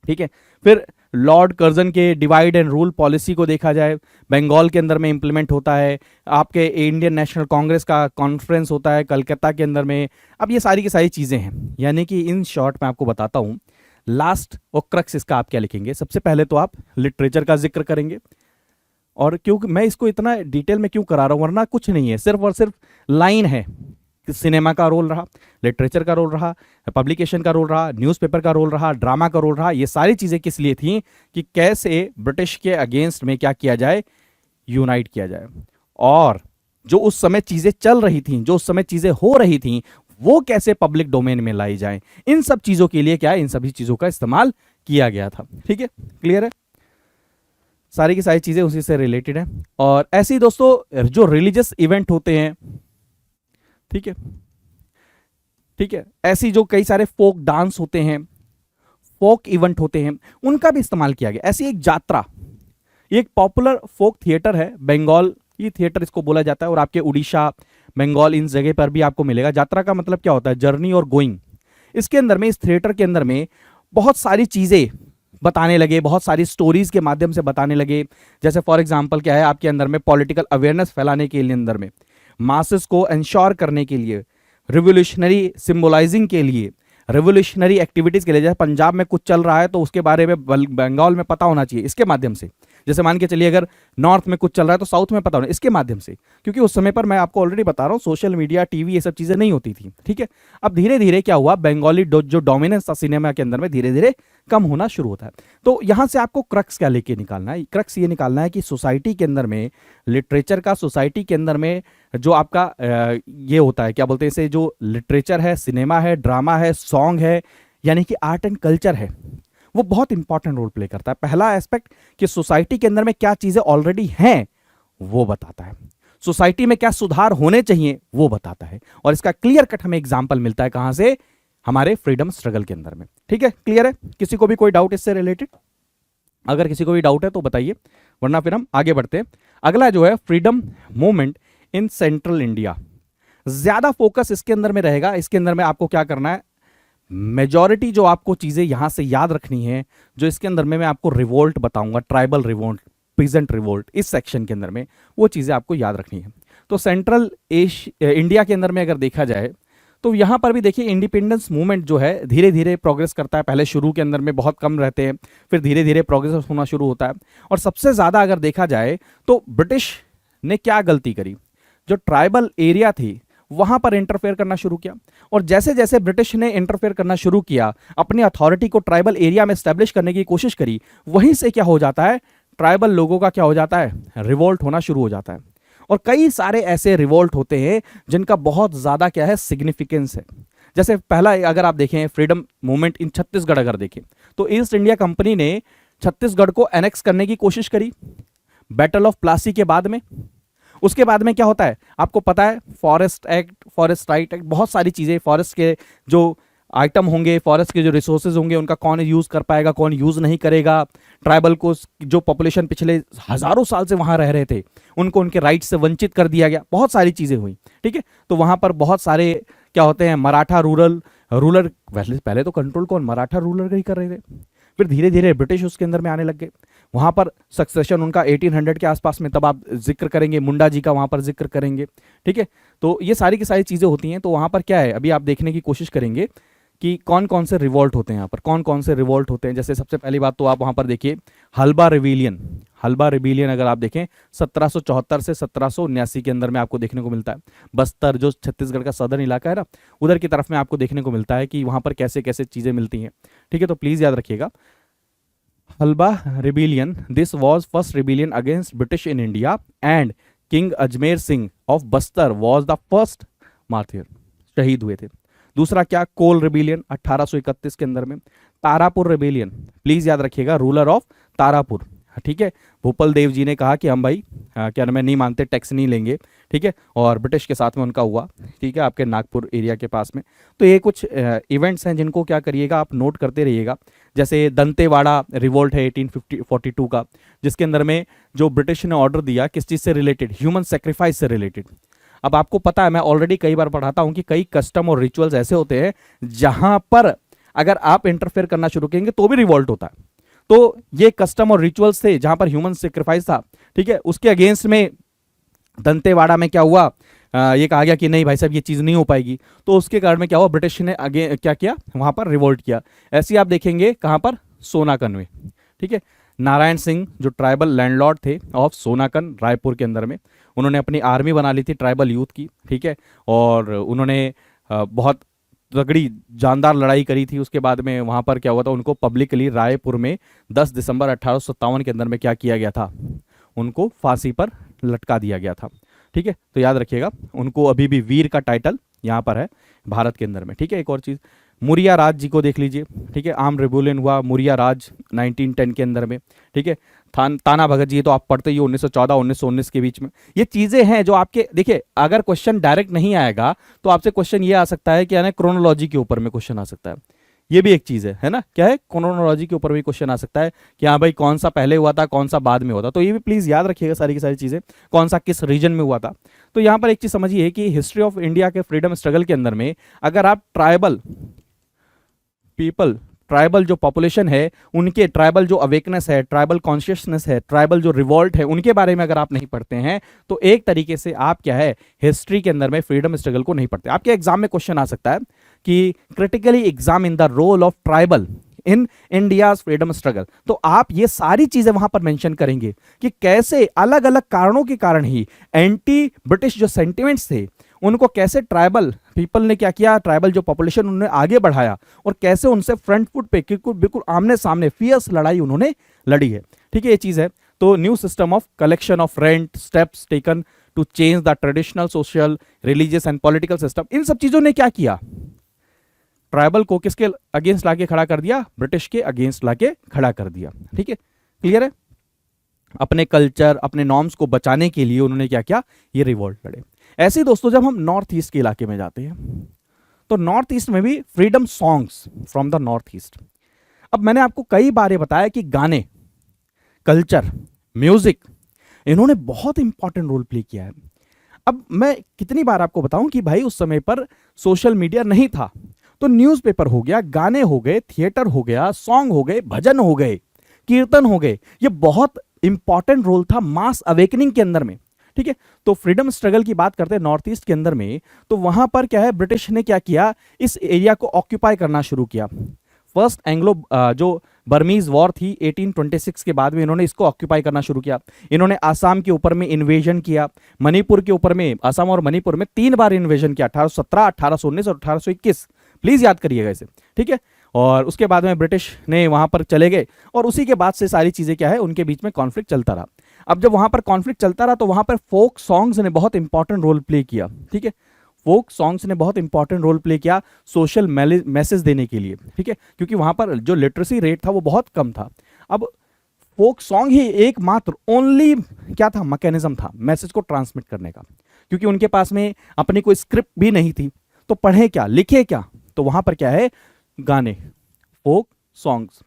ठीक है, फिर लॉर्ड कर्जन के डिवाइड एंड रूल पॉलिसी को देखा जाए, बंगाल के अंदर में इंप्लीमेंट होता है। आपके इंडियन नेशनल कांग्रेस का कॉन्फ्रेंस होता है कलकत्ता के अंदर में। अब ये सारी की सारी चीज़ें हैं, यानी कि इन शॉर्ट मैं आपको बताता हूँ, लास्ट और क्रक्स इसका आप क्या लिखेंगे। सबसे पहले तो आप लिटरेचर का जिक्र करेंगे, और क्योंकि मैं इसको इतना डिटेल में क्यों करा रहा हूँ, वरना कुछ नहीं है, सिर्फ और सिर्फ लाइन है, सिनेमा का रोल रहा, लिटरेचर का रोल रहा, पब्लिकेशन का रोल रहा, न्यूज़पेपर का रोल रहा, ड्रामा का रोल रहा। ये सारी चीज़ें किस लिए थी कि कैसे ब्रिटिश के अगेंस्ट में क्या किया जाए, यूनाइट किया जाए। और जो उस समय चीज़ें चल रही थी, जो उस समय चीज़ें हो रही थी, वो कैसे पब्लिक डोमेन में लाई जाए, इन सब चीज़ों के लिए क्या है, इन सभी चीज़ों का इस्तेमाल किया गया था। ठीक है, क्लियर है, सारी की सारी चीज़ें उसी से रिलेटेड हैं। और ऐसे ही दोस्तों जो रिलीजियस इवेंट होते हैं, ठीक है, ठीक है, ऐसी जो कई सारे फोक डांस होते हैं, फोक इवेंट होते हैं, उनका भी इस्तेमाल किया गया। ऐसी एक यात्रा, ये एक पॉपुलर फोक थिएटर है, बंगाल ये थिएटर इसको बोला जाता है, और आपके उड़ीसा, बंगाल, इन जगह पर भी आपको मिलेगा। यात्रा का मतलब क्या होता है, जर्नी और गोइंग। इसके अंदर में, इस थिएटर के अंदर में बहुत सारी चीजें बताने लगे, बहुत सारी स्टोरीज के माध्यम से बताने लगे। जैसे फॉर एग्जांपल क्या है, आपके अंदर में पॉलिटिकल अवेयरनेस फैलाने के लिए, अंदर में मासेस को इंश्योर करने के लिए, रिवोल्यूशनरी सिंबलाइजिंग के लिए, रिवोल्यूशनरी एक्टिविटीज के लिए। जैसे पंजाब में कुछ चल रहा है तो उसके बारे में बंगाल में पता होना चाहिए, इसके माध्यम से। जैसे मान के चलिए अगर नॉर्थ में कुछ चल रहा है तो साउथ में पता होना, इसके माध्यम से। क्योंकि उस समय पर मैं आपको ऑलरेडी बता रहा हूँ, सोशल मीडिया, टीवी, ये सब चीजें नहीं होती थी। ठीक है, अब धीरे धीरे क्या हुआ, बंगाली जो डोमिनेंस था सिनेमा के अंदर में, धीरे धीरे कम होना शुरू होता है। तो यहां से आपको क्रक्स क्या लेके निकालना है, क्रक्स ये निकालना है कि सोसाइटी के अंदर में लिटरेचर का, सोसाइटी के अंदर में जो आपका ये होता है, क्या बोलते हैं इसे, जो लिटरेचर है, सिनेमा है, ड्रामा है, सॉन्ग है, यानी कि आर्ट एंड कल्चर है, वो बहुत इंपॉर्टेंट रोल प्ले करता है। पहला एस्पेक्ट कि सोसाइटी के अंदर में क्या चीजें ऑलरेडी हैं वो बताता है, सोसाइटी में क्या सुधार होने चाहिए वो बताता है। और इसका क्लियर कट हमें एग्जांपल मिलता है कहां से, हमारे फ्रीडम स्ट्रगल के अंदर में। ठीक है, क्लियर है, किसी को भी कोई डाउट इससे रिलेटेड? अगर किसी को भी डाउट है तो बताइए, वरना फिर हम आगे बढ़ते हैं। अगला जो है freedom movement in central India, ज्यादा फोकस इसके अंदर में रहेगा। इसके अंदर में आपको क्या करना है, मेजॉरिटी जो आपको चीजें यहां से याद रखनी है, जो इसके अंदर में मैं आपको रिवोल्ट बताऊंगा, ट्राइबल रिवोल्ट, पीजेंट रिवोल्ट, इस सेक्शन के अंदर में वो चीजें आपको याद रखनी है। तो सेंट्रल इंडिया के अंदर में अगर देखा जाए तो यहां पर भी देखिए इंडिपेंडेंस मूवमेंट जो है धीरे धीरे प्रोग्रेस करता है। पहले शुरू के अंदर में बहुत कम रहते हैं, फिर धीरे धीरे प्रोग्रेस होना शुरू होता है। और सबसे ज्यादा अगर देखा जाए तो ब्रिटिश ने क्या गलती करी, जो ट्राइबल एरिया थी वहां पर इंटरफेयर करना शुरू किया। और जैसे जैसे ब्रिटिश ने इंटरफेयर करना शुरू किया, अपनी अथॉरिटी को ट्राइबल एरिया में एस्टेब्लिश करने की कोशिश करी, वहीं से क्या हो जाता है, ट्राइबल लोगों का क्या हो जाता है, रिवोल्ट होना शुरू हो जाता है। और कई सारे ऐसे रिवोल्ट होते हैं जिनका बहुत ज्यादा क्या है, सिग्निफिकेंस है। जैसे पहला अगर आप देखें फ्रीडम मूवमेंट इन छत्तीसगढ़, अगर देखें तो ईस्ट इंडिया कंपनी ने छत्तीसगढ़ को एनेक्स करने की कोशिश करी बैटल ऑफ प्लासी के बाद में। उसके बाद में क्या होता है आपको पता है, forest act, forest right act, बहुत सारी चीजें, फॉरेस्ट के जो आइटम होंगे, फॉरेस्ट के जो रिसोर्सेज होंगे, उनका कौन यूज कर पाएगा, कौन यूज नहीं करेगा। ट्राइबल को, जो पॉपुलेशन पिछले हजारों साल से वहां रह रहे थे, उनको उनके राइट से वंचित कर दिया गया। बहुत सारी चीजें हुई। ठीक है, तो वहां पर बहुत सारे क्या होते हैं, मराठा रूलर पहले तो कंट्रोल कौन, मराठा रूलर ही कर रहे थे, फिर धीरे धीरे ब्रिटिश उसके अंदर में आने लग गए। वहां पर सक्सेशन उनका 1800 के आसपास में, तब आप जिक्र करेंगे मुंडा जी का, वहां पर जिक्र करेंगे। ठीक है, तो ये सारी की सारी चीजें होती हैं। तो वहां पर क्या है, अभी आप देखने की कोशिश करेंगे कि कौन कौन से रिवोल्ट होते हैं यहाँ पर, कौन कौन से रिवोल्ट होते हैं। जैसे सबसे पहली बात तो आप वहां पर देखिए हल्बा रिबेलियन। हल्बा रिबेलियन अगर आप देखें 1774 से 1779 के अंदर में आपको देखने को मिलता है। बस्तर जो छत्तीसगढ़ का सदर्न इलाका है ना, उधर की तरफ में आपको देखने को मिलता है कि वहां पर कैसे कैसे चीजें मिलती हैं। ठीक है, तो प्लीज याद रखिएगा, Halba rebellion, this was first rebellion against British in India and king Ajmer Singh of Bastar was the first martyr, शहीद हुए थे। दूसरा क्या, कोल रिबेलियन 1831 के अंदर में। तारापुर रिबेलियन, प्लीज याद रखिएगा, रूलर ऑफ तारापुर। ठीक है, भूपल देव जी ने कहा कि हम भाई क्या नाम है, नहीं मानते, टैक्स नहीं लेंगे। ठीक है, और ब्रिटिश के साथ में उनका हुआ। ठीक है, आपके नागपुर एरिया के पास में। तो ये कुछ इवेंट्स हैं जिनको क्या करिएगा, आप नोट करते रहिएगा। जैसे दंतेवाड़ा रिवोल्ट है 1842 का, जिसके अंदर में जो ब्रिटिश ने ऑर्डर दिया, किस चीज से रिलेटेड, ह्यूमन सेक्रीफाइस से रिलेटेड। अब आपको पता है, मैं ऑलरेडी कई बार पढ़ाता हूं कि कई कस्टम और रिचुअल्स ऐसे होते हैं जहां पर अगर आप इंटरफेयर करना शुरू करेंगे तो भी रिवोल्ट होता है। तो ये कस्टम और रिचुअल्स थे जहां पर ह्यूमन सेक्रीफाइस था। ठीक है, उसके अगेंस्ट में दंतेवाड़ा में क्या हुआ, ये कहा गया कि नहीं भाई साहब ये चीज नहीं हो पाएगी। तो उसके कारण में क्या हुआ, ब्रिटिश ने आगे क्या किया, वहां पर रिवोल्ट किया। ऐसे आप देखेंगे कहां पर, सोनाकन में। ठीक है, नारायण सिंह जो ट्राइबल लैंडलॉर्ड थे ऑफ सोनाकन रायपुर के अंदर में, उन्होंने अपनी आर्मी बना ली थी ट्राइबल यूथ की, ठीक है, और उन्होंने बहुत तगड़ी जानदार लड़ाई करी थी। उसके बाद में वहाँ पर क्या हुआ था, उनको पब्लिकली रायपुर में 10 दिसंबर 1857 के अंदर में क्या किया गया था, उनको फांसी पर लटका दिया गया था। ठीक है, तो याद रखिएगा, उनको अभी भी वीर का टाइटल यहाँ पर है भारत के अंदर में। ठीक है, एक और चीज़, मुरिया राज जी को देख लीजिए। ठीक है, आर्म रेबुलियन हुआ मुरिया राज 1910 के अंदर में। ठीक है, ताना भगत जी तो आप पढ़ते ही 1914 1919 के बीच में। ये चीज़ें हैं जो आपके, देखिए अगर क्वेश्चन डायरेक्ट नहीं आएगा तो आपसे क्वेश्चन ये आ सकता है कि यानी क्रोनोलॉजी के ऊपर में क्वेश्चन आ सकता है। ये भी एक चीज़ है ना, क्या है, क्रोनोलॉजी के ऊपर भी क्वेश्चन आ सकता है कि हाँ भाई कौन सा पहले हुआ था कौन सा बाद में हुआ था। तो ये भी प्लीज़ याद रखिएगा सारी की सारी चीज़ें, कौन सा किस रीजन में हुआ था। तो यहाँ पर एक चीज़ समझिए कि हिस्ट्री ऑफ इंडिया के फ्रीडम स्ट्रगल के अंदर में अगर आप ट्राइबल पीपल, ट्राइबल जो पॉपुलेशन है उनके, ट्राइबल जो अवेकनेस है, ट्राइबल कॉन्शियसनेस है, ट्राइबल जो रिवॉल्ट है, उनके बारे में अगर आप नहीं पढ़ते हैं तो एक तरीके से आप क्या है, हिस्ट्री के अंदर में फ्रीडम स्ट्रगल को नहीं पढ़ते। आपके एग्जाम में क्वेश्चन आ सकता है कि critically examine the role of tribal in India's freedom struggle. तो आप ये सारी चीजें वहां पर मेंशन करेंगे कि कैसे अलग अलग कारणों के कारण ही एंटी ब्रिटिश जो सेंटिमेंट्स थे उनको कैसे ट्राइबल पीपल ने क्या किया, ट्राइबल जो पॉपुलेशन उन्होंने आगे बढ़ाया और कैसे उनसे फ्रंट फुट पे बिल्कुल आमने सामने फियर्स लड़ाई उन्होंने लड़ी है। ठीक है, ये चीज है। तो new system of collection of rent, steps taken to change the traditional social religious and political system, इन सब चीजों ने क्या किया, ट्राइबल को किसके अगेंस्ट लाके खड़ा कर दिया, ब्रिटिश के अगेंस्ट लाके खड़ा कर दिया। ठीक है, क्लियर है। अपने कल्चर अपने नॉर्म्स को बचाने के लिए उन्होंने क्या किया, ये रिवॉल्ट लड़े। ऐसे ही दोस्तों जब हम नॉर्थ ईस्ट के इलाके में जाते हैं तो नॉर्थ ईस्ट में भी freedom songs from the north east. अब मैंने आपको कई बार ये बताया कि गाने, कल्चर, म्यूजिक, इन्होंने बहुत इंपॉर्टेंट रोल प्ले किया है। अब मैं कितनी बार आपको बताऊं कि भाई उस समय पर सोशल मीडिया नहीं था, तो न्यूज़पेपर हो गया, गाने हो गए, थिएटर हो गया, सॉन्ग हो गए, भजन हो गए, कीर्तन हो गए, ये बहुत इंपॉर्टेंट रोल था मास अवेकनिंग के अंदर में। ठीक है, तो फ्रीडम स्ट्रगल की बात करते हैं नॉर्थ ईस्ट के अंदर में, तो वहां पर क्या है, ब्रिटिश ने क्या किया, इस एरिया को ऑक्यूपाई करना शुरू किया। फर्स्ट एंग्लो जो बर्मीज वॉर थी 1826 के बाद में इन्होंने इसको ऑक्यूपाई करना शुरू किया। इन्होंने आसाम के ऊपर में इन्वेजन किया, मणिपुर के ऊपर में, आसाम और मणिपुर में 3 बार इन्वेजन किया, 1817, 1819 और 1821। प्लीज याद करिएगा इसे। ठीक है, और उसके बाद में ब्रिटिश ने वहां पर चले गए और उसी के बाद से सारी चीजें क्या है, उनके बीच में कॉन्फ्लिक्ट चलता रहा। अब जब वहां पर कॉन्फ्लिक्ट चलता रहा तो वहां पर फोक सॉन्ग्स ने बहुत इंपॉर्टेंट रोल प्ले किया। ठीक है, फोक सॉन्ग्स ने बहुत इंपॉर्टेंट रोल प्ले किया सोशल मैसेज देने के लिए। ठीक है, क्योंकि वहां पर जो लिटरेसी रेट था वो बहुत कम था। अब फोक सॉन्ग ही एकमात्र ओनली क्या था, मैकेनिज्म था मैसेज को ट्रांसमिट करने का, क्योंकि उनके पास में अपनी कोई स्क्रिप्ट भी नहीं थी, तो पढ़े क्या लिखे क्या, तो वहां पर क्या है, गाने, फोक सॉन्ग्स।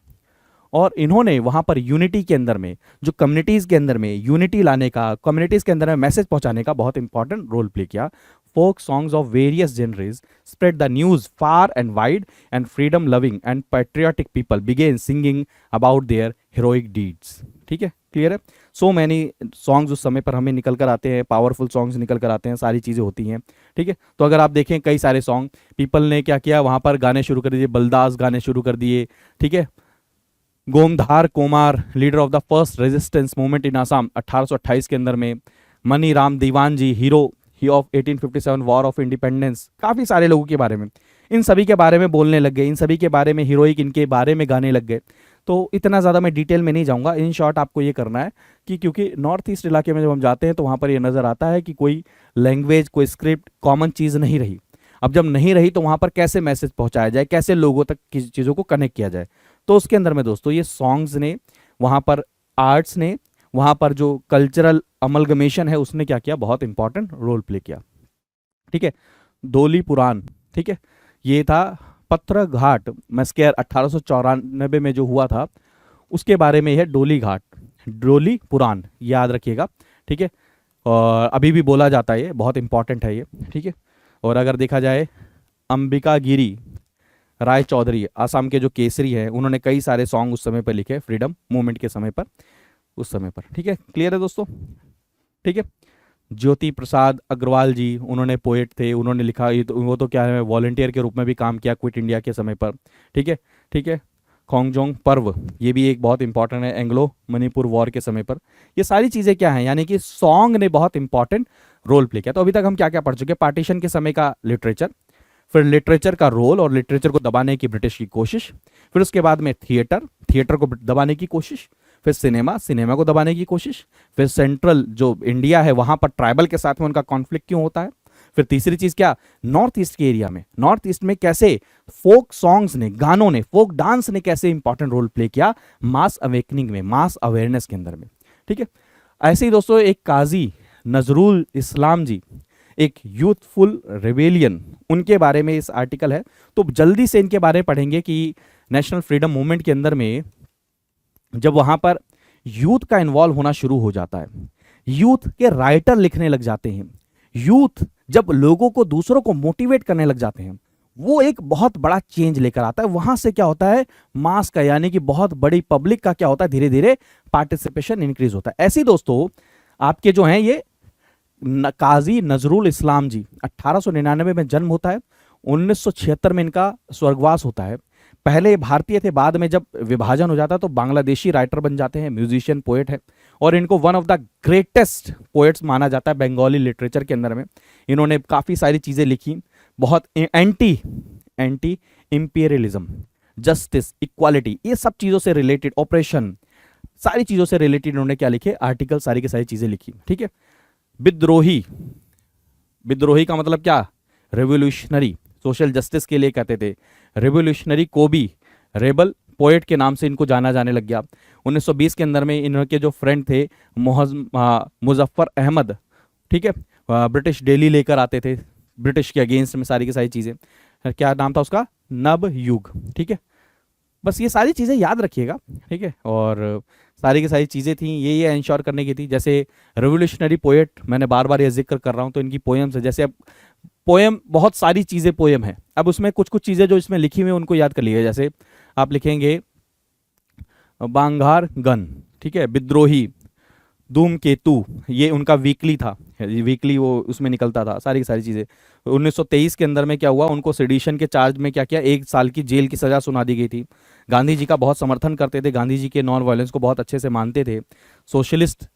और इन्होंने वहां पर यूनिटी के अंदर में, जो कम्युनिटीज के अंदर में यूनिटी लाने का, कम्युनिटीज के अंदर में मैसेज पहुंचाने का बहुत इंपॉर्टेंट रोल प्ले किया। Folk songs of various genres spread the news far and wide and freedom loving and patriotic people began singing about their heroic deeds. ठीक है, क्लियर है। सो मैनी सॉन्ग्स उस समय पर हमें निकल कर आते हैं, पावरफुल सॉन्ग्स निकल कर आते हैं, सारी चीज़ें होती हैं। ठीक है, तो अगर आप देखें कई सारे सॉन्ग पीपल ने क्या किया, वहां पर गाने शुरू कर दिए, बलदास गाने शुरू कर दिए। ठीक है, Gomdhar Konwar leader of the first resistance movement in Assam 1828 के अंदर में, मनी राम दीवान जी हीरो ही ऑफ 1857 वॉर ऑफ इंडिपेंडेंस, काफ़ी सारे लोगों के बारे में, इन सभी के बारे में बोलने लग गए, इन सभी के बारे में हीरोइक इनके बारे में गाने लग गए। तो इतना ज़्यादा मैं डिटेल में नहीं जाऊँगा, इन शॉर्ट आपको ये करना है कि क्योंकि नॉर्थ ईस्ट इलाके में जब हम जाते हैं तो वहाँ पर ये नज़र आता है कि कोई लैंग्वेज, कोई स्क्रिप्ट, कॉमन चीज़ नहीं रही। अब जब नहीं रही तो वहाँ पर कैसे मैसेज पहुँचाया जाए, कैसे लोगों तक किसी चीज़ों को कनेक्ट किया जाए, तो उसके अंदर में दोस्तों ये सॉन्ग्स ने, वहाँ पर आर्ट्स ने, वहाँ पर जो कल्चरल अमलगमेशन है उसने क्या किया, बहुत इंपॉर्टेंट रोल प्ले किया। ठीक है, डोली पुराण, ठीक है, ये था पत्र घाट मैस्केर 1894 में जो हुआ था उसके बारे में है, डोली घाट, डोली पुराण याद रखिएगा। ठीक है, और अभी भी बोला जाता है, ये बहुत इंपॉर्टेंट है ये। ठीक है, और अगर देखा जाए अंबिका गिरी राय चौधरी आसाम के जो केसरी हैं, उन्होंने कई सारे सॉन्ग उस समय पर लिखे फ्रीडम मूवमेंट के समय पर, उस समय पर। ठीक है, क्लियर है दोस्तों। ठीक है, ज्योति प्रसाद अग्रवाल जी, उन्होंने पोएट थे, उन्होंने लिखा, ये तो वो तो क्या है, वॉलंटियर के रूप में भी काम किया क्विट इंडिया के समय पर। ठीक है, ठीक है, खोंगजोंग पर्व, ये भी एक बहुत इंपॉर्टेंट है एंग्लो मणिपुर वॉर के समय पर। ये सारी चीज़ें क्या हैं, यानी कि सॉन्ग ने बहुत इंपॉर्टेंट रोल प्ले किया। तो अभी तक हम क्या क्या पढ़ चुके हैं, पार्टीशन के समय का लिटरेचर, फिर लिटरेचर का रोल और लिटरेचर को दबाने की ब्रिटिश की कोशिश, फिर उसके बाद में थिएटर, थिएटर को दबाने की कोशिश, फिर सिनेमा, सिनेमा को दबाने की कोशिश, फिर सेंट्रल जो इंडिया है वहां पर ट्राइबल के साथ में उनका कॉन्फ्लिक्ट क्यों होता है, फिर तीसरी चीज क्या, नॉर्थ ईस्ट के एरिया में, नॉर्थ ईस्ट में कैसे फोक सॉन्ग्स ने, गानों ने, फोक डांस ने कैसे इंपॉर्टेंट रोल प्ले किया मास अवेकनिंग में, मास अवेयरनेस के अंदर में। ठीक है, ऐसे ही दोस्तों एक काजी नजरुल इस्लाम जी, एक यूथफुल रिवेलियन, उनके बारे में इस आर्टिकल है। तो जल्दी से इनके बारे में पढ़ेंगे कि नेशनल फ्रीडम मूवमेंट के अंदर में जब वहां पर यूथ का इन्वॉल्व होना शुरू हो जाता है, यूथ के राइटर लिखने लग जाते हैं, यूथ जब लोगों को, दूसरों को मोटिवेट करने लग जाते हैं, वो एक बहुत बड़ा चेंज लेकर आता है। वहां से क्या होता है, मास का यानी कि बहुत बड़ी पब्लिक का क्या होता है, धीरे धीरे पार्टिसिपेशन इंक्रीज होता है। ऐसे ही दोस्तों आपके जो हैं ये काजी नजरुल इस्लाम जी, 1899 में जन्म होता है, 1976 में इनका स्वर्गवास होता है। पहले भारतीय थे, बाद में जब विभाजन हो जाता है तो बांग्लादेशी राइटर बन जाते हैं, म्यूजिशियन, पोएट है, और इनको one of the greatest poets माना जाता है बंगाली लिटरेचर के अंदर में। इन्होंने काफ़ी सारी चीज़ें लिखी, बहुत एंटी इंपीरियलिज्म, जस्टिस, इक्वालिटी, ये सब चीज़ों से रिलेटेड, ऑपरेशन, सारी चीज़ों से रिलेटेड इन्होंने क्या लिखे, आर्टिकल, सारी की सारी चीज़ें लिखी। ठीक है, विद्रोही, विद्रोही का मतलब क्या, रेवोल्यूशनरी, सोशल जस्टिस के लिए कहते थे, रेवोल्यूशनरी को भी रेबल पोएट के नाम से इनको जाना जाने लग गया। 1920 के अंदर में इनके जो फ्रेंड थे मुजफ्फर अहमद, ठीक है, ब्रिटिश डेली लेकर आते थे, ब्रिटिश के अगेंस्ट में सारी की सारी चीज़ें, क्या नाम था उसका, नव युग। ठीक है, बस ये सारी चीज़ें याद रखिएगा। ठीक है, और सारी की सारी चीज़ें थी ये इंश्योर करने की थी। जैसे रेवोल्यूशनरी पोएट, मैंने बार बार ये जिक्र कर रहा हूँ, तो इनकी पोएम्स है, जैसे अब पोएम, बहुत सारी चीज़ें पोएम है, अब उसमें कुछ कुछ चीज़ें जो इसमें लिखी हुई है उनको याद कर लीजिए। जैसे आप लिखेंगे बांगार गन, ठीक है, विद्रोही, धूमकेतु, ये उनका वीकली था, वीकली वो उसमें निकलता था, सारी की सारी चीज़ें। 1923 के अंदर में क्या हुआ, उनको सेडिशन के चार्ज में क्या किया, 1 साल की जेल की सज़ा सुना दी गई थी। गांधी जी का बहुत समर्थन करते थे, गांधी जी के नॉन वायलेंस को बहुत अच्छे से मानते थे, सोशलिस्ट,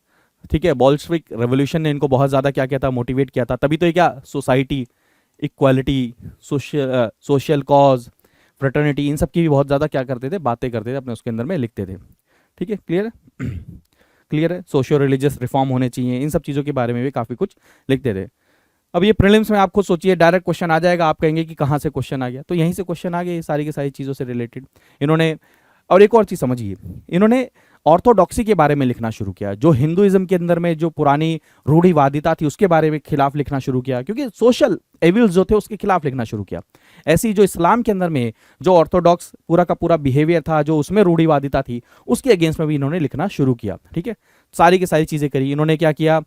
ठीक है, बॉल्शविक रेवोल्यूशन ने इनको बहुत ज़्यादा क्या किया था, मोटिवेट किया था। तभी तो ये क्या, society, equality, social cause, fraternity, इन सब की भी बहुत ज़्यादा क्या करते थे, बातें करते थे, अपने उसके अंदर में लिखते थे। ठीक है, क्लियर है, क्लियर है। सोशियो रिलीजियस रिफॉर्म होने चाहिए, इन सब चीज़ों के बारे में भी काफ़ी कुछ लिखते थे। अब ये प्रीलिम्स में आप खुद सोचिए, डायरेक्ट क्वेश्चन आ जाएगा, आप कहेंगे कि कहाँ से क्वेश्चन आ गया, तो यहीं से क्वेश्चन आ गया, ये सारी की सारी चीज़ों से रिलेटेड इन्होंने। और एक और चीज़ समझिए, इन्होंने ऑर्थोडॉक्सी के बारे में लिखना शुरू किया, जो हिंदुइज्म के अंदर में जो पुरानी रूढ़िवादिता थी उसके बारे में खिलाफ लिखना शुरू किया, क्योंकि सोशल एविल्स जो थे उसके खिलाफ लिखना शुरू किया। ऐसी जो इस्लाम के अंदर में जो ऑर्थोडॉक्स पूरा का पूरा बिहेवियर था, जो उसमें रूढ़िवादिता थी, उसके अगेंस्ट में भी इन्होंने लिखना शुरू किया। ठीक है, सारी की सारी चीज़ें करी इन्होंने। क्या किया,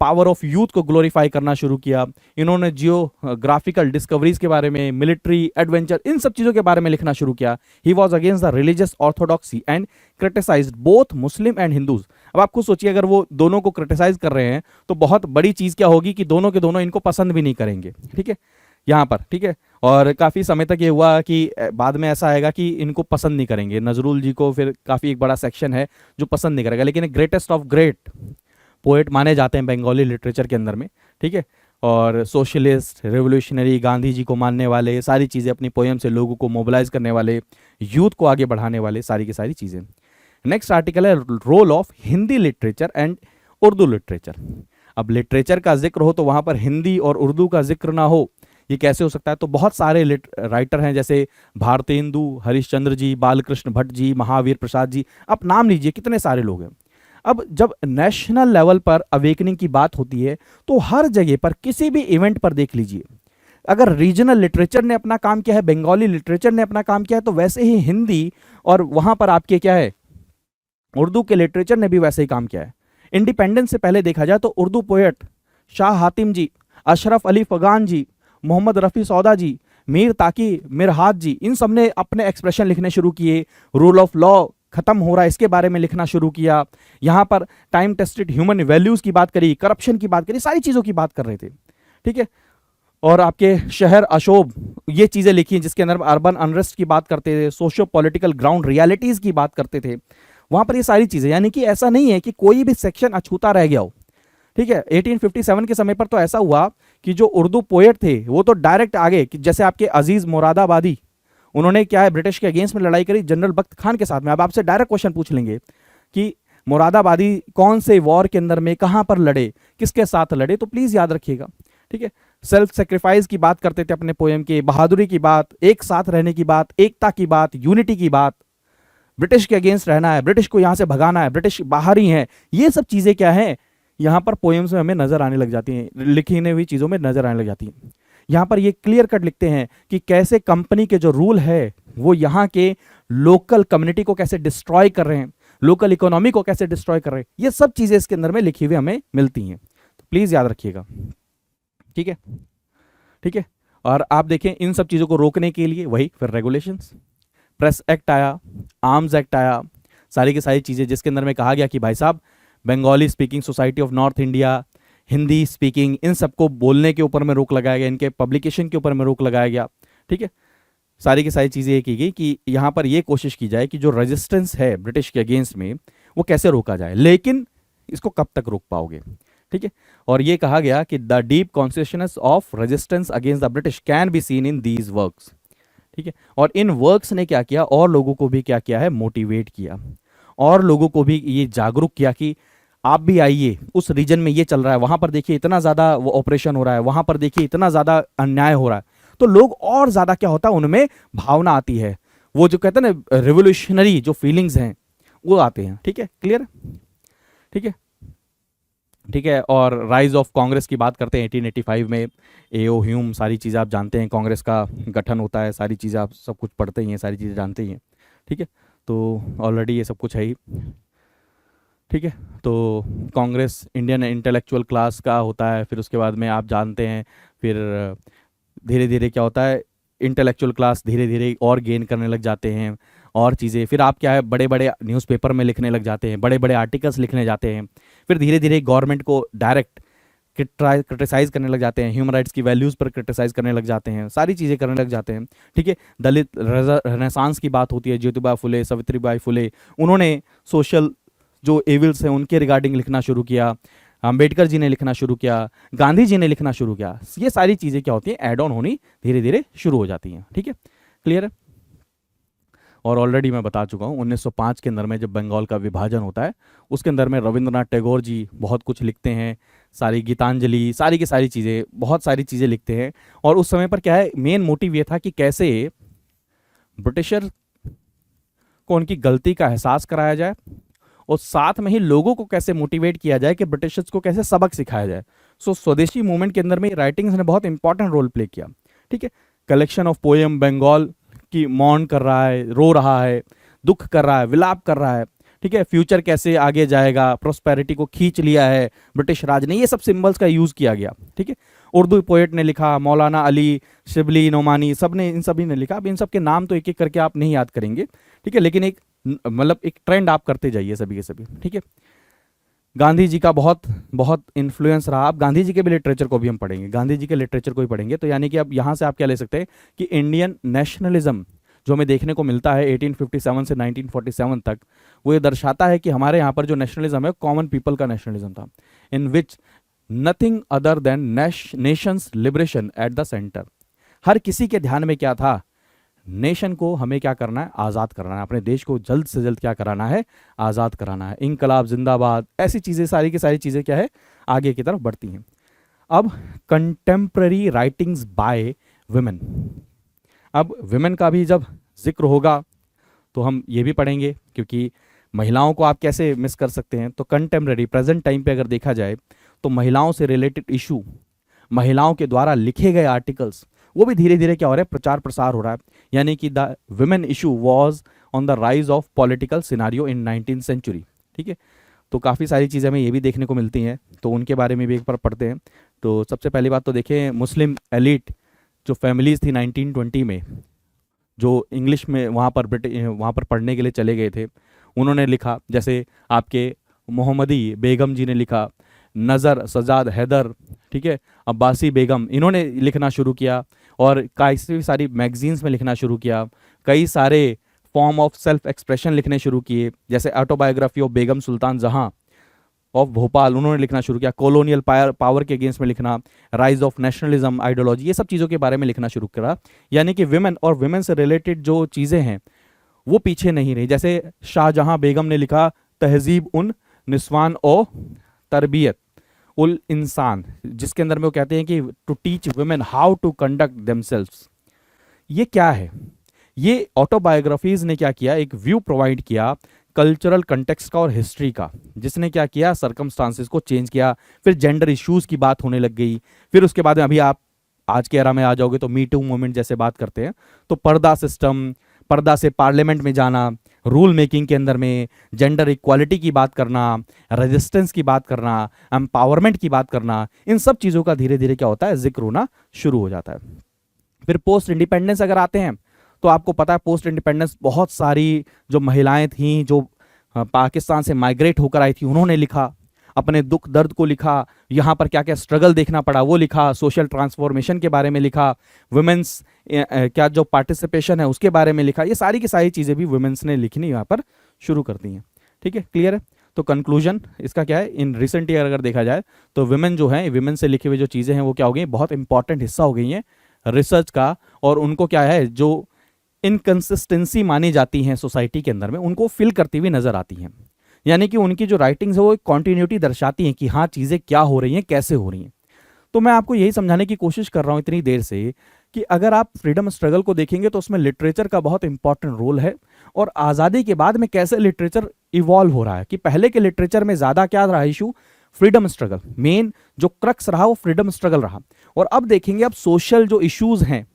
पावर ऑफ यूथ को ग्लोरीफाई करना शुरू किया इन्होंने, जियोग्राफिकल डिस्कवरीज के बारे में, मिलिट्री एडवेंचर, इन सब चीज़ों के बारे में लिखना शुरू किया। He was against the religious orthodoxy and criticised both Muslim and Hindus. अब आप खुद सोचिए, अगर वो दोनों को क्रिटिसाइज कर रहे हैं तो बहुत बड़ी चीज़ क्या होगी कि दोनों के दोनों इनको पसंद भी नहीं करेंगे। ठीक है, यहाँ पर, ठीक है, और काफ़ी समय तक ये हुआ कि बाद में ऐसा आएगा कि इनको पसंद नहीं करेंगे, नजरुल जी को फिर काफ़ी एक बड़ा सेक्शन है जो पसंद नहीं करेगा, लेकिन ग्रेटेस्ट ऑफ ग्रेट पोएट माने जाते हैं बंगाली लिटरेचर के अंदर में। ठीक है, और सोशलिस्ट, रेवोल्यूशनरी, गांधी जी को मानने वाले, सारी चीज़ें अपनी पोएम से लोगों को मोबिलाइज करने वाले, यूथ को आगे बढ़ाने वाले, सारी की सारी चीज़ें। नेक्स्ट आर्टिकल है role of Hindi literature and Urdu literature. अब लिटरेचर का जिक्र हो तो वहाँ पर हिंदी और उर्दू का जिक्र ना हो, ये कैसे हो सकता है। तो बहुत सारे राइटर हैं, जैसे भारतेंदु हरिश्चंद्र जी, बालकृष्ण भट्ट जी, महावीर प्रसाद जी, आप नाम लीजिए, कितने सारे लोग हैं। अब जब नेशनल लेवल पर अवेकनिंग की बात होती है तो हर जगह पर, किसी भी इवेंट पर देख लीजिए, अगर रीजनल लिटरेचर ने अपना काम किया है, बंगाली लिटरेचर ने अपना काम किया है, तो वैसे ही हिंदी और वहाँ पर आपके क्या है, उर्दू के लिटरेचर ने भी वैसे ही काम किया है। इंडिपेंडेंस से पहले देखा जाए तो उर्दू पोएट शाह हातिम जी, अशरफ अली फगान जी, मोहम्मद रफ़ी सौदा जी, मीर ताकी मिरहात जी, इन सब ने अपने एक्सप्रेशन लिखने शुरू किए। रूल ऑफ लॉ खत्म हो रहा है, इसके बारे में लिखना शुरू किया। यहाँ पर टाइम टेस्टेड ह्यूमन वैल्यूज़ की बात करी, करप्शन की बात करी, सारी चीज़ों की बात कर रहे थे। ठीक है, और आपके शहर अशोभ, ये चीज़ें लिखी हैं जिसके अंदर अर्बन अनरेस्ट की बात करते थे, सोशियो पॉलिटिकल ग्राउंड रियलिटीज़ की बात करते थे, वहाँ पर ये सारी चीज़ें। यानी कि ऐसा नहीं है कि कोई भी सेक्शन अछूता रह गया हो, ठीक है। 1857 के समय पर तो ऐसा हुआ कि जो उर्दू पोएट थे वो तो डायरेक्ट आगे, कि जैसे आपके अजीज मुरादाबादी, उन्होंने क्या है ब्रिटिश के अगेंस्ट में लड़ाई करी जनरल बख्त खान के साथ में। अब आपसे डायरेक्ट क्वेश्चन पूछ लेंगे कि मुरादाबादी कौन से वॉर के अंदर में कहां पर लड़े, किसके साथ लड़े, तो प्लीज याद रखिएगा, ठीक है। सेल्फ सेक्रीफाइस की बात करते थे अपने पोएम के, बहादुरी की बात, एक साथ रहने की बात, एकता की बात, यूनिटी की बात, ब्रिटिश के अगेंस्ट रहना है, ब्रिटिश को यहां से भगाना है, ब्रिटिश बाहर ही है, ये सब चीजें क्या है यहाँ पर पोएम्स में हमें नजर आने लग जाती हैं, लिखी हुई चीजों में नजर आने लग जाती हैं। यहाँ पर ये क्लियर कट लिखते हैं कि कैसे कंपनी के जो रूल है वो यहाँ के लोकल कम्युनिटी को कैसे डिस्ट्रॉय कर रहे हैं, लोकल इकोनॉमी को कैसे डिस्ट्रॉय कर रहे हैं, ये सब चीजें इसके अंदर में लिखी हुई हमें मिलती हैं। तो प्लीज याद रखिएगा, ठीक है, ठीक है। और आप देखें इन सब चीजों को रोकने के लिए वही फिर रेगुलेशंस, प्रेस एक्ट आया, आर्म्स एक्ट आया, सारी की सारी चीजें जिसके अंदर में कहा गया कि भाई साहब Bengali speaking society of north India, Hindi speaking, इन सबको बोलने के ऊपर में रोक लगाया गया, इनके पब्लिकेशन के ऊपर में रोक लगाया गया, ठीक है। सारी की सारी चीज़ें ये की गई कि यहाँ पर ये कोशिश की जाए कि जो रेजिस्टेंस है ब्रिटिश के अगेंस्ट में वो कैसे रोका जाए, लेकिन इसको कब तक रोक पाओगे, ठीक है। और ये कहा गया कि the deep consciousness of resistance against the British can be seen in these works, ठीक है। और इन वर्क्स ने क्या किया, और लोगों को भी क्या किया है, मोटिवेट किया, और लोगों को भी ये जागरूक किया कि आप भी आइए, उस रीजन में ये चल रहा है, वहां पर देखिए इतना ज्यादा वो ऑपरेशन हो रहा है, वहां पर देखिए इतना ज्यादा अन्याय हो रहा है, तो लोग और ज्यादा क्या होता है उनमें भावना आती है, वो जो कहते हैं ना रिवोल्यूशनरी जो फीलिंग्स हैं वो आते हैं, ठीक है, क्लियर, ठीक है, ठीक है। और राइज ऑफ कांग्रेस की बात करते हैं 1885 में, एओ ह्यूम, सारी चीज़ें आप जानते हैं, कांग्रेस का गठन होता है, सारी चीज़ें आप सब कुछ पढ़ते ही हैं, सारी चीज़ें जानते ही हैं, ठीक है। तो ऑलरेडी ये सब कुछ है ही, ठीक है। तो कांग्रेस इंडियन इंटेलेक्चुअल क्लास का होता है, फिर उसके बाद में आप जानते हैं फिर धीरे धीरे क्या होता है, इंटेलेक्चुअल क्लास धीरे धीरे और गेन करने लग जाते हैं और चीज़ें, फिर आप क्या है बड़े बड़े न्यूज़पेपर में लिखने लग जाते हैं, बड़े बड़े आर्टिकल्स लिखने जाते हैं, फिर धीरे धीरे गवर्नमेंट को डायरेक्ट क्रिटिसाइज करने लग जाते हैं, ह्यूमन राइट्स की वैल्यूज़ पर क्रिटिसाइज करने लग जाते हैं, सारी चीज़ें करने लग जाते हैं, ठीक है। दलित रेनेसांस की बात होती है, ज्योतिबा फुले, सावित्रीबाई फुले, उन्होंने सोशल जो एविल्स हैं उनके रिगार्डिंग लिखना शुरू किया, अंबेडकर जी ने लिखना शुरू किया, गांधी जी ने लिखना शुरू किया, ये सारी चीज़ें क्या होती हैं, ऐड ऑन होनी धीरे धीरे शुरू हो जाती हैं, ठीक है, क्लियर है। और ऑलरेडी मैं बता चुका हूँ 1905 के अंदर में जब बंगाल का विभाजन होता है उसके अंदर में रविंद्रनाथ टैगोर जी बहुत कुछ लिखते हैं, सारी गीतांजलि, सारी की सारी चीज़ें, बहुत सारी चीज़ें लिखते हैं। और उस समय पर क्या है, मेन मोटिव ये था कि कैसे ब्रिटिशर को उनकी गलती का एहसास कराया जाए और साथ में ही लोगों को कैसे मोटिवेट किया जाए कि ब्रिटिशर्स को कैसे सबक सिखाया जाए। सो स्वदेशी मूवमेंट के अंदर में राइटिंग्स ने बहुत इंपॉर्टेंट रोल प्ले किया, ठीक है। कलेक्शन ऑफ पोएम, बंगाल की मौन कर रहा है, रो रहा है, दुख कर रहा है, विलाप कर रहा है, ठीक है। फ्यूचर कैसे आगे जाएगा, प्रोस्पेरिटी को खींच लिया है ब्रिटिश राज ने, ये सब सिंबल्स का यूज किया गया, ठीक है। उर्दू पोएट ने लिखा, मौलाना अली, शिबली, नोमानी, सब ने, इन सभी ने लिखा। अब इन सब के नाम तो एक एक करके आप नहीं याद करेंगे, ठीक है, लेकिन एक मतलब एक ट्रेंड आप करते जाइए सभी के सभी, ठीक है। गांधी जी का बहुत बहुत इन्फ्लुएंस रहा। अब गांधी जी के भी लिटरेचर को भी हम पढ़ेंगे, गांधी जी के लिटरेचर को ही पढ़ेंगे, तो यानी कि अब यहाँ से आप क्या ले सकते हैं कि इंडियन नेशनलिज्म जो हमें देखने को मिलता है 1857 से 1947 तक, वो ये दर्शाता है कि हमारे यहाँ पर जो नेशनलिज्म है कॉमन पीपल का नेशनलिज्म था, in which nothing other than nation's liberation at the centre. हर किसी के ध्यान में क्या था, नेशन को हमें क्या करना है, आज़ाद कराना है, अपने देश को जल्द से जल्द क्या कराना है, आज़ाद कराना है, इनकलाब जिंदाबाद, ऐसी चीज़ें, सारी की सारी चीज़ें क्या है आगे की तरफ बढ़ती हैं। अब कंटेम्प्ररी राइटिंग्स बाय वुमेन, अब वुमेन का भी जब जिक्र होगा तो हम ये भी पढ़ेंगे, क्योंकि महिलाओं को आप कैसे मिस कर सकते हैं। तो कंटेम्प्ररी प्रेजेंट टाइम पे अगर देखा जाए तो महिलाओं से रिलेटेड इशू, महिलाओं के द्वारा लिखे गए आर्टिकल्स, वो भी धीरे धीरे क्या हो रहा है, प्रचार प्रसार हो रहा है। यानी कि the women issue was on the rise of political scenario in 19th century, ठीक है। तो काफ़ी सारी चीज़ें हमें ये भी देखने को मिलती हैं, तो उनके बारे में भी एक बार पढ़ते हैं। तो सबसे पहली बात तो देखें, मुस्लिम एलिट जो फैमिलीज थी 1920 में, जो इंग्लिश में वहाँ पर पढ़ने के लिए चले गए थे, उन्होंने लिखा, जैसे आपके मोहम्मदी बेगम जी ने लिखा, नज़र, सजाद, हैदर, ठीक है, अब्बासी बेगम, इन्होंने लिखना शुरू किया और काफ़ी सारी मैगजीन्स में लिखना शुरू किया, कई सारे फॉर्म ऑफ सेल्फ एक्सप्रेशन लिखने शुरू किए, जैसे ऑटोबायोग्राफी ऑफ बेगम सुल्तान जहां ऑफ भोपाल उन्होंने लिखना शुरू किया, कॉलोनियल पावर के अगेंस्ट में लिखना, राइज ऑफ नेशनलिज्म आइडियोलॉजी, ये सब चीज़ों के बारे में लिखना शुरू करा। यानी कि विमेन और विमेन से रिलेटेड जो चीज़ें हैं वो पीछे नहीं रही। जैसे शाहजहां बेगम ने लिखा तहजीब उन निस्वान ओ तरबियत उल इंसान, जिसके अंदर में वो कहते हैं कि to teach women how to conduct themselves. ये क्या है? ये ऑटोबायोग्राफीज ने क्या किया, एक व्यू प्रोवाइड किया कल्चरल कंटेक्स्ट का और हिस्ट्री का, जिसने क्या किया, सरकमस्टांसेस को चेंज किया। फिर जेंडर इश्यूज की बात होने लग गई। फिर उसके बाद में अभी आप आज के एरा में आ जाओगे तो मी टू मूवमेंट जैसे बात करते हैं, तो पर्दा सिस्टम, पर्दा से पार्लियामेंट में जाना, रूल मेकिंग के अंदर में जेंडर इक्वालिटी की बात करना, रेजिस्टेंस की बात करना, एम्पावरमेंट की बात करना, इन सब चीज़ों का धीरे धीरे क्या होता है, जिक्र होना शुरू हो जाता है। फिर पोस्ट इंडिपेंडेंस अगर आते हैं तो आपको पता है पोस्ट इंडिपेंडेंस बहुत सारी जो महिलाएं थीं जो पाकिस्तान से माइग्रेट होकर आई थी, उन्होंने लिखा, अपने दुख दर्द को लिखा, यहाँ पर क्या क्या स्ट्रगल देखना पड़ा वो लिखा, सोशल ट्रांसफॉर्मेशन के बारे में लिखा, वुमेन्स क्या जो पार्टिसिपेशन है उसके बारे में लिखा। ये सारी की सारी चीज़ें भी वुमेन्स ने लिखनी यहाँ पर शुरू कर दी हैं। ठीक है, क्लियर है? तो कंक्लूजन इसका क्या है, इन रिसेंट ईयर अगर देखा जाए तो वुमेन जो है, वुमेन से लिखी हुई जो चीज़ें हैं वो क्या हो गई, बहुत इंपॉर्टेंट हिस्सा हो गई हैं रिसर्च का, और उनको क्या है जो इनकंसिस्टेंसी मानी जाती हैं सोसाइटी के अंदर में, उनको फिल करती हुई नजर आती हैं। यानी कि उनकी जो राइटिंग्स है वो एक कॉन्टिन्यूटी दर्शाती हैं कि हाँ चीज़ें क्या हो रही हैं, कैसे हो रही हैं। तो मैं आपको यही समझाने की कोशिश कर रहा हूँ इतनी देर से कि अगर आप फ्रीडम स्ट्रगल को देखेंगे तो उसमें लिटरेचर का बहुत इंपॉर्टेंट रोल है, और आज़ादी के बाद में कैसे लिटरेचर इवॉल्व हो रहा है। कि पहले के लिटरेचर में ज़्यादा क्या रहा इशू, फ्रीडम स्ट्रगल, मेन जो क्रक्स रहा वो फ्रीडम स्ट्रगल रहा। और अब देखेंगे अब सोशल जो इश्यूज हैं,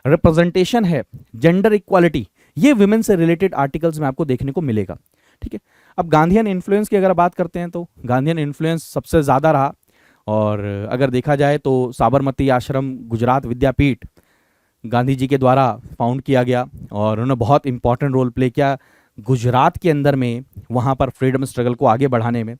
रिप्रेजेंटेशन है, जेंडर इक्वालिटी, ये विमेन से रिलेटेड आर्टिकल्स में आपको देखने को मिलेगा। ठीक है, अब गांधीयन इन्फ्लुएंस की अगर बात करते हैं तो गांधीयन इन्फ्लुएंस सबसे ज़्यादा रहा, और अगर देखा जाए तो साबरमती आश्रम गुजरात विद्यापीठ गांधी जी के द्वारा फाउंड किया गया, और उन्होंने बहुत इंपॉर्टेंट रोल प्ले किया गुजरात के अंदर में, वहाँ पर फ्रीडम स्ट्रगल को आगे बढ़ाने में,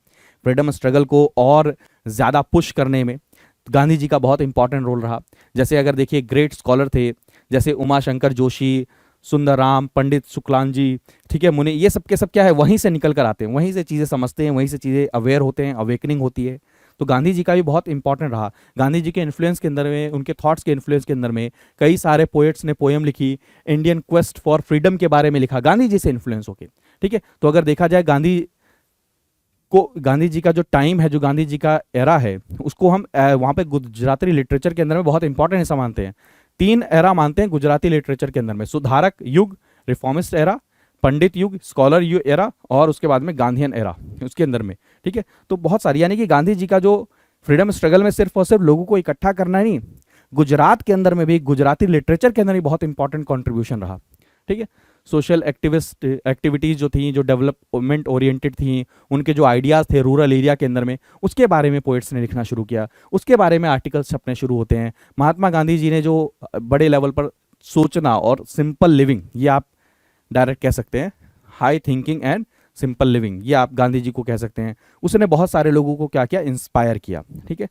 फ्रीडम स्ट्रगल को और ज़्यादा पुश करने में गांधी जी का बहुत इंपॉर्टेंट रोल रहा। जैसे अगर देखिए ग्रेट स्कॉलर थे जैसे उमाशंकर जोशी, सुंदरराम, पंडित शुक्लान जी, ठीक है, मुनि, ये सब के सब क्या है, वहीं से निकल कर आते हैं, वहीं से चीज़ें समझते हैं, वहीं से चीज़ें अवेयर होते हैं, अवेकनिंग होती है। तो गांधी जी का भी बहुत इंपॉर्टेंट रहा। गांधी जी के इन्फ्लुएंस के अंदर में, उनके थॉट्स के इन्फ्लुएंस के अंदर में कई सारे पोएट्स ने पोएम लिखी, इंडियन क्वेस्ट फॉर फ्रीडम के बारे में लिखा गांधी जी से इन्फ्लुएंस होके। ठीक है, तो अगर देखा जाए गांधी जी का जो टाइम है, जो गांधी जी का एरा है, उसको हम वहाँ पे गुजराती लिटरेचर के अंदर में बहुत इंपॉर्टेंट हिस्सा मानते हैं। 3 एरा मानते हैं गुजराती लिटरेचर के अंदर में, सुधारक युग, रिफॉर्मिस्ट एरा, पंडित युग, स्कॉलर युग एरा, और उसके बाद में गांधीयन एरा उसके अंदर में। ठीक है, तो बहुत सारी, यानी कि गांधी जी का जो फ्रीडम स्ट्रगल में सिर्फ और सिर्फ लोगों को इकट्ठा करना नहीं, गुजरात के अंदर में भी गुजराती लिटरेचर के अंदर भी बहुत इंपॉर्टेंट कॉन्ट्रीब्यूशन रहा। ठीक है, सोशल एक्टिविटीज़ जो थी, जो डेवलपमेंट ओरिएंटेड थी, उनके जो आइडियाज़ थे रूरल एरिया के अंदर में, उसके बारे में पोइट्स ने लिखना शुरू किया, उसके बारे में आर्टिकल्स छपने शुरू होते हैं। महात्मा गांधी जी ने जो बड़े लेवल पर सोचना और सिंपल लिविंग, ये आप डायरेक्ट कह सकते हैं, high thinking and simple living, ये आप गांधी जी को कह सकते हैं। उसने बहुत सारे लोगों को क्या किया, इंस्पायर किया। ठीक है,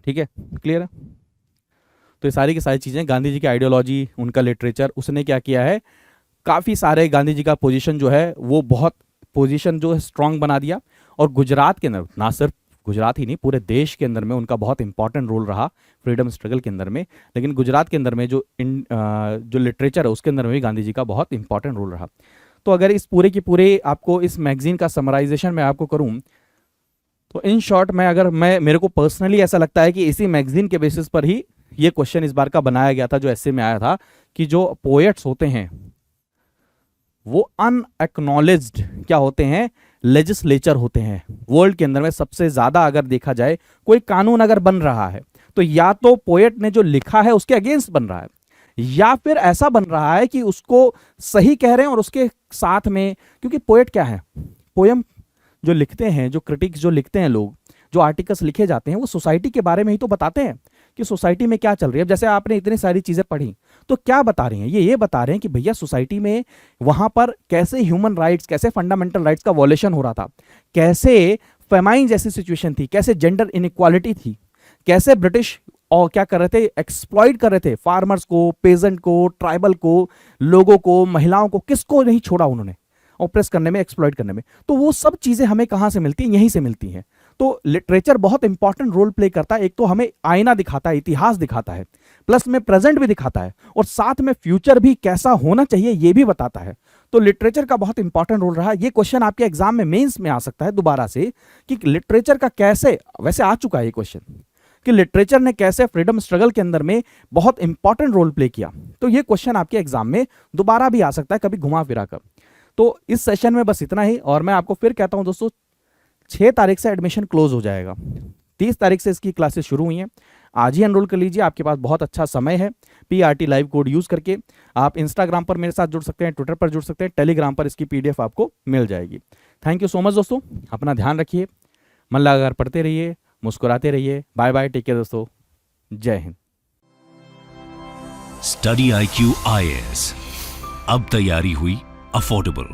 ठीक है, क्लियर है? तो ये सारी की सारी चीज़ें, गांधी जी की आइडियोलॉजी, उनका लिटरेचर, उसने क्या किया है, काफ़ी सारे गांधी जी का पोजीशन जो है वो बहुत पोजीशन जो है स्ट्रांग बना दिया। और गुजरात के अंदर, ना सिर्फ गुजरात ही नहीं, पूरे देश के अंदर में उनका बहुत इंपॉर्टेंट रोल रहा फ्रीडम स्ट्रगल के अंदर में। लेकिन गुजरात के अंदर में जो लिटरेचर है उसके अंदर में भी गांधी जी का बहुत इंपॉर्टेंट रोल रहा। तो अगर इस पूरे की पूरे आपको इस मैगजीन का समराइजेशन मैं आपको करूँ तो इन शॉर्ट मेरे को पर्सनली ऐसा लगता है कि इसी मैगजीन के बेसिस पर ही ये क्वेश्चन इस बार का बनाया गया था, जो ऐसे में आया था कि जो पोएट्स होते हैं वो अनएक्नॉलेज्ड क्या होते हैं, लेजिस्लेचर होते हैं। वर्ल्ड के अंदर में सबसे ज्यादा अगर देखा जाए, कोई कानून अगर बन रहा है तो या तो पोएट ने जो लिखा है उसके अगेंस्ट बन रहा है, या फिर ऐसा बन रहा है कि उसको सही कह रहे हैं और उसके साथ में, क्योंकि पोएट क्या है, पोयम जो लिखते हैं, जो क्रिटिक्स जो लिखते हैं लोग, जो आर्टिकल्स लिखे जाते हैं, वो सोसाइटी के बारे में ही तो बताते हैं कि सोसाइटी में क्या चल रही है। अब जैसे आपने इतनी सारी चीजें पढ़ी तो क्या बता रही हैं, ये बता रहे हैं कि भैया सोसाइटी में वहां पर कैसे ह्यूमन राइट्स, कैसे फंडामेंटल राइट्स का वॉलेशन हो रहा था, कैसे फेमाइन जैसी सिचुएशन थी, कैसे जेंडर इनइक्वालिटी थी, कैसे ब्रिटिश और क्या कर रहे थे, एक्सप्लॉइट कर रहे थे फार्मर्स को, पेजेंट को, ट्राइबल को, लोगों को, महिलाओं को, किसको नहीं छोड़ा उन्होंने ऑप्रेस करने में, एक्सप्लॉइट करने में। तो वो सब चीजें हमें कहां से मिलती हैं, यहीं से मिलती हैं। तो लिटरेचर बहुत इंपॉर्टेंट रोल प्ले करता है। एक तो हमें आईना दिखाता है, इतिहास दिखाता है, प्लस में प्रेजेंट भी दिखाता है, और साथ में फ्यूचर भी कैसा होना चाहिए ये भी बताता है। तो लिटरेचर का बहुत इंपॉर्टेंट रोल रहा है। ये क्वेश्चन आपके एग्जाम में मेंस में आ सकता है दोबारा से कि लिटरेचर का कैसे, वैसे आ चुका है ये क्वेश्चन कि लिटरेचर ने कैसे फ्रीडम स्ट्रगल के अंदर में बहुत इंपॉर्टेंट रोल प्ले किया। तो ये क्वेश्चन आपके एग्जाम में दोबारा भी आ सकता है, कभी घुमा फिरा कर। तो इस सेशन में बस इतना ही, और मैं आपको फिर कहता हूं दोस्तों, 6 तारीख से एडमिशन क्लोज हो जाएगा, 30 तारीख से इसकी क्लासेस शुरू हुई हैं। आज ही एनरोल कर लीजिए, आपके पास बहुत अच्छा समय है। PRT लाइव कोड यूज करके आप इंस्टाग्राम पर मेरे साथ जुड़ सकते हैं, ट्विटर पर जुड़ सकते हैं, टेलीग्राम पर इसकी PDF आपको मिल जाएगी। थैंक यू सो मच दोस्तों, अपना ध्यान रखिए, मन लगाकर पढ़ते रहिए, मुस्कुराते रहिए। बाय बाय, टेक केयर दोस्तों, जय हिंद। स्टडी IQ IAS, अब तैयारी हुई अफोर्डेबल।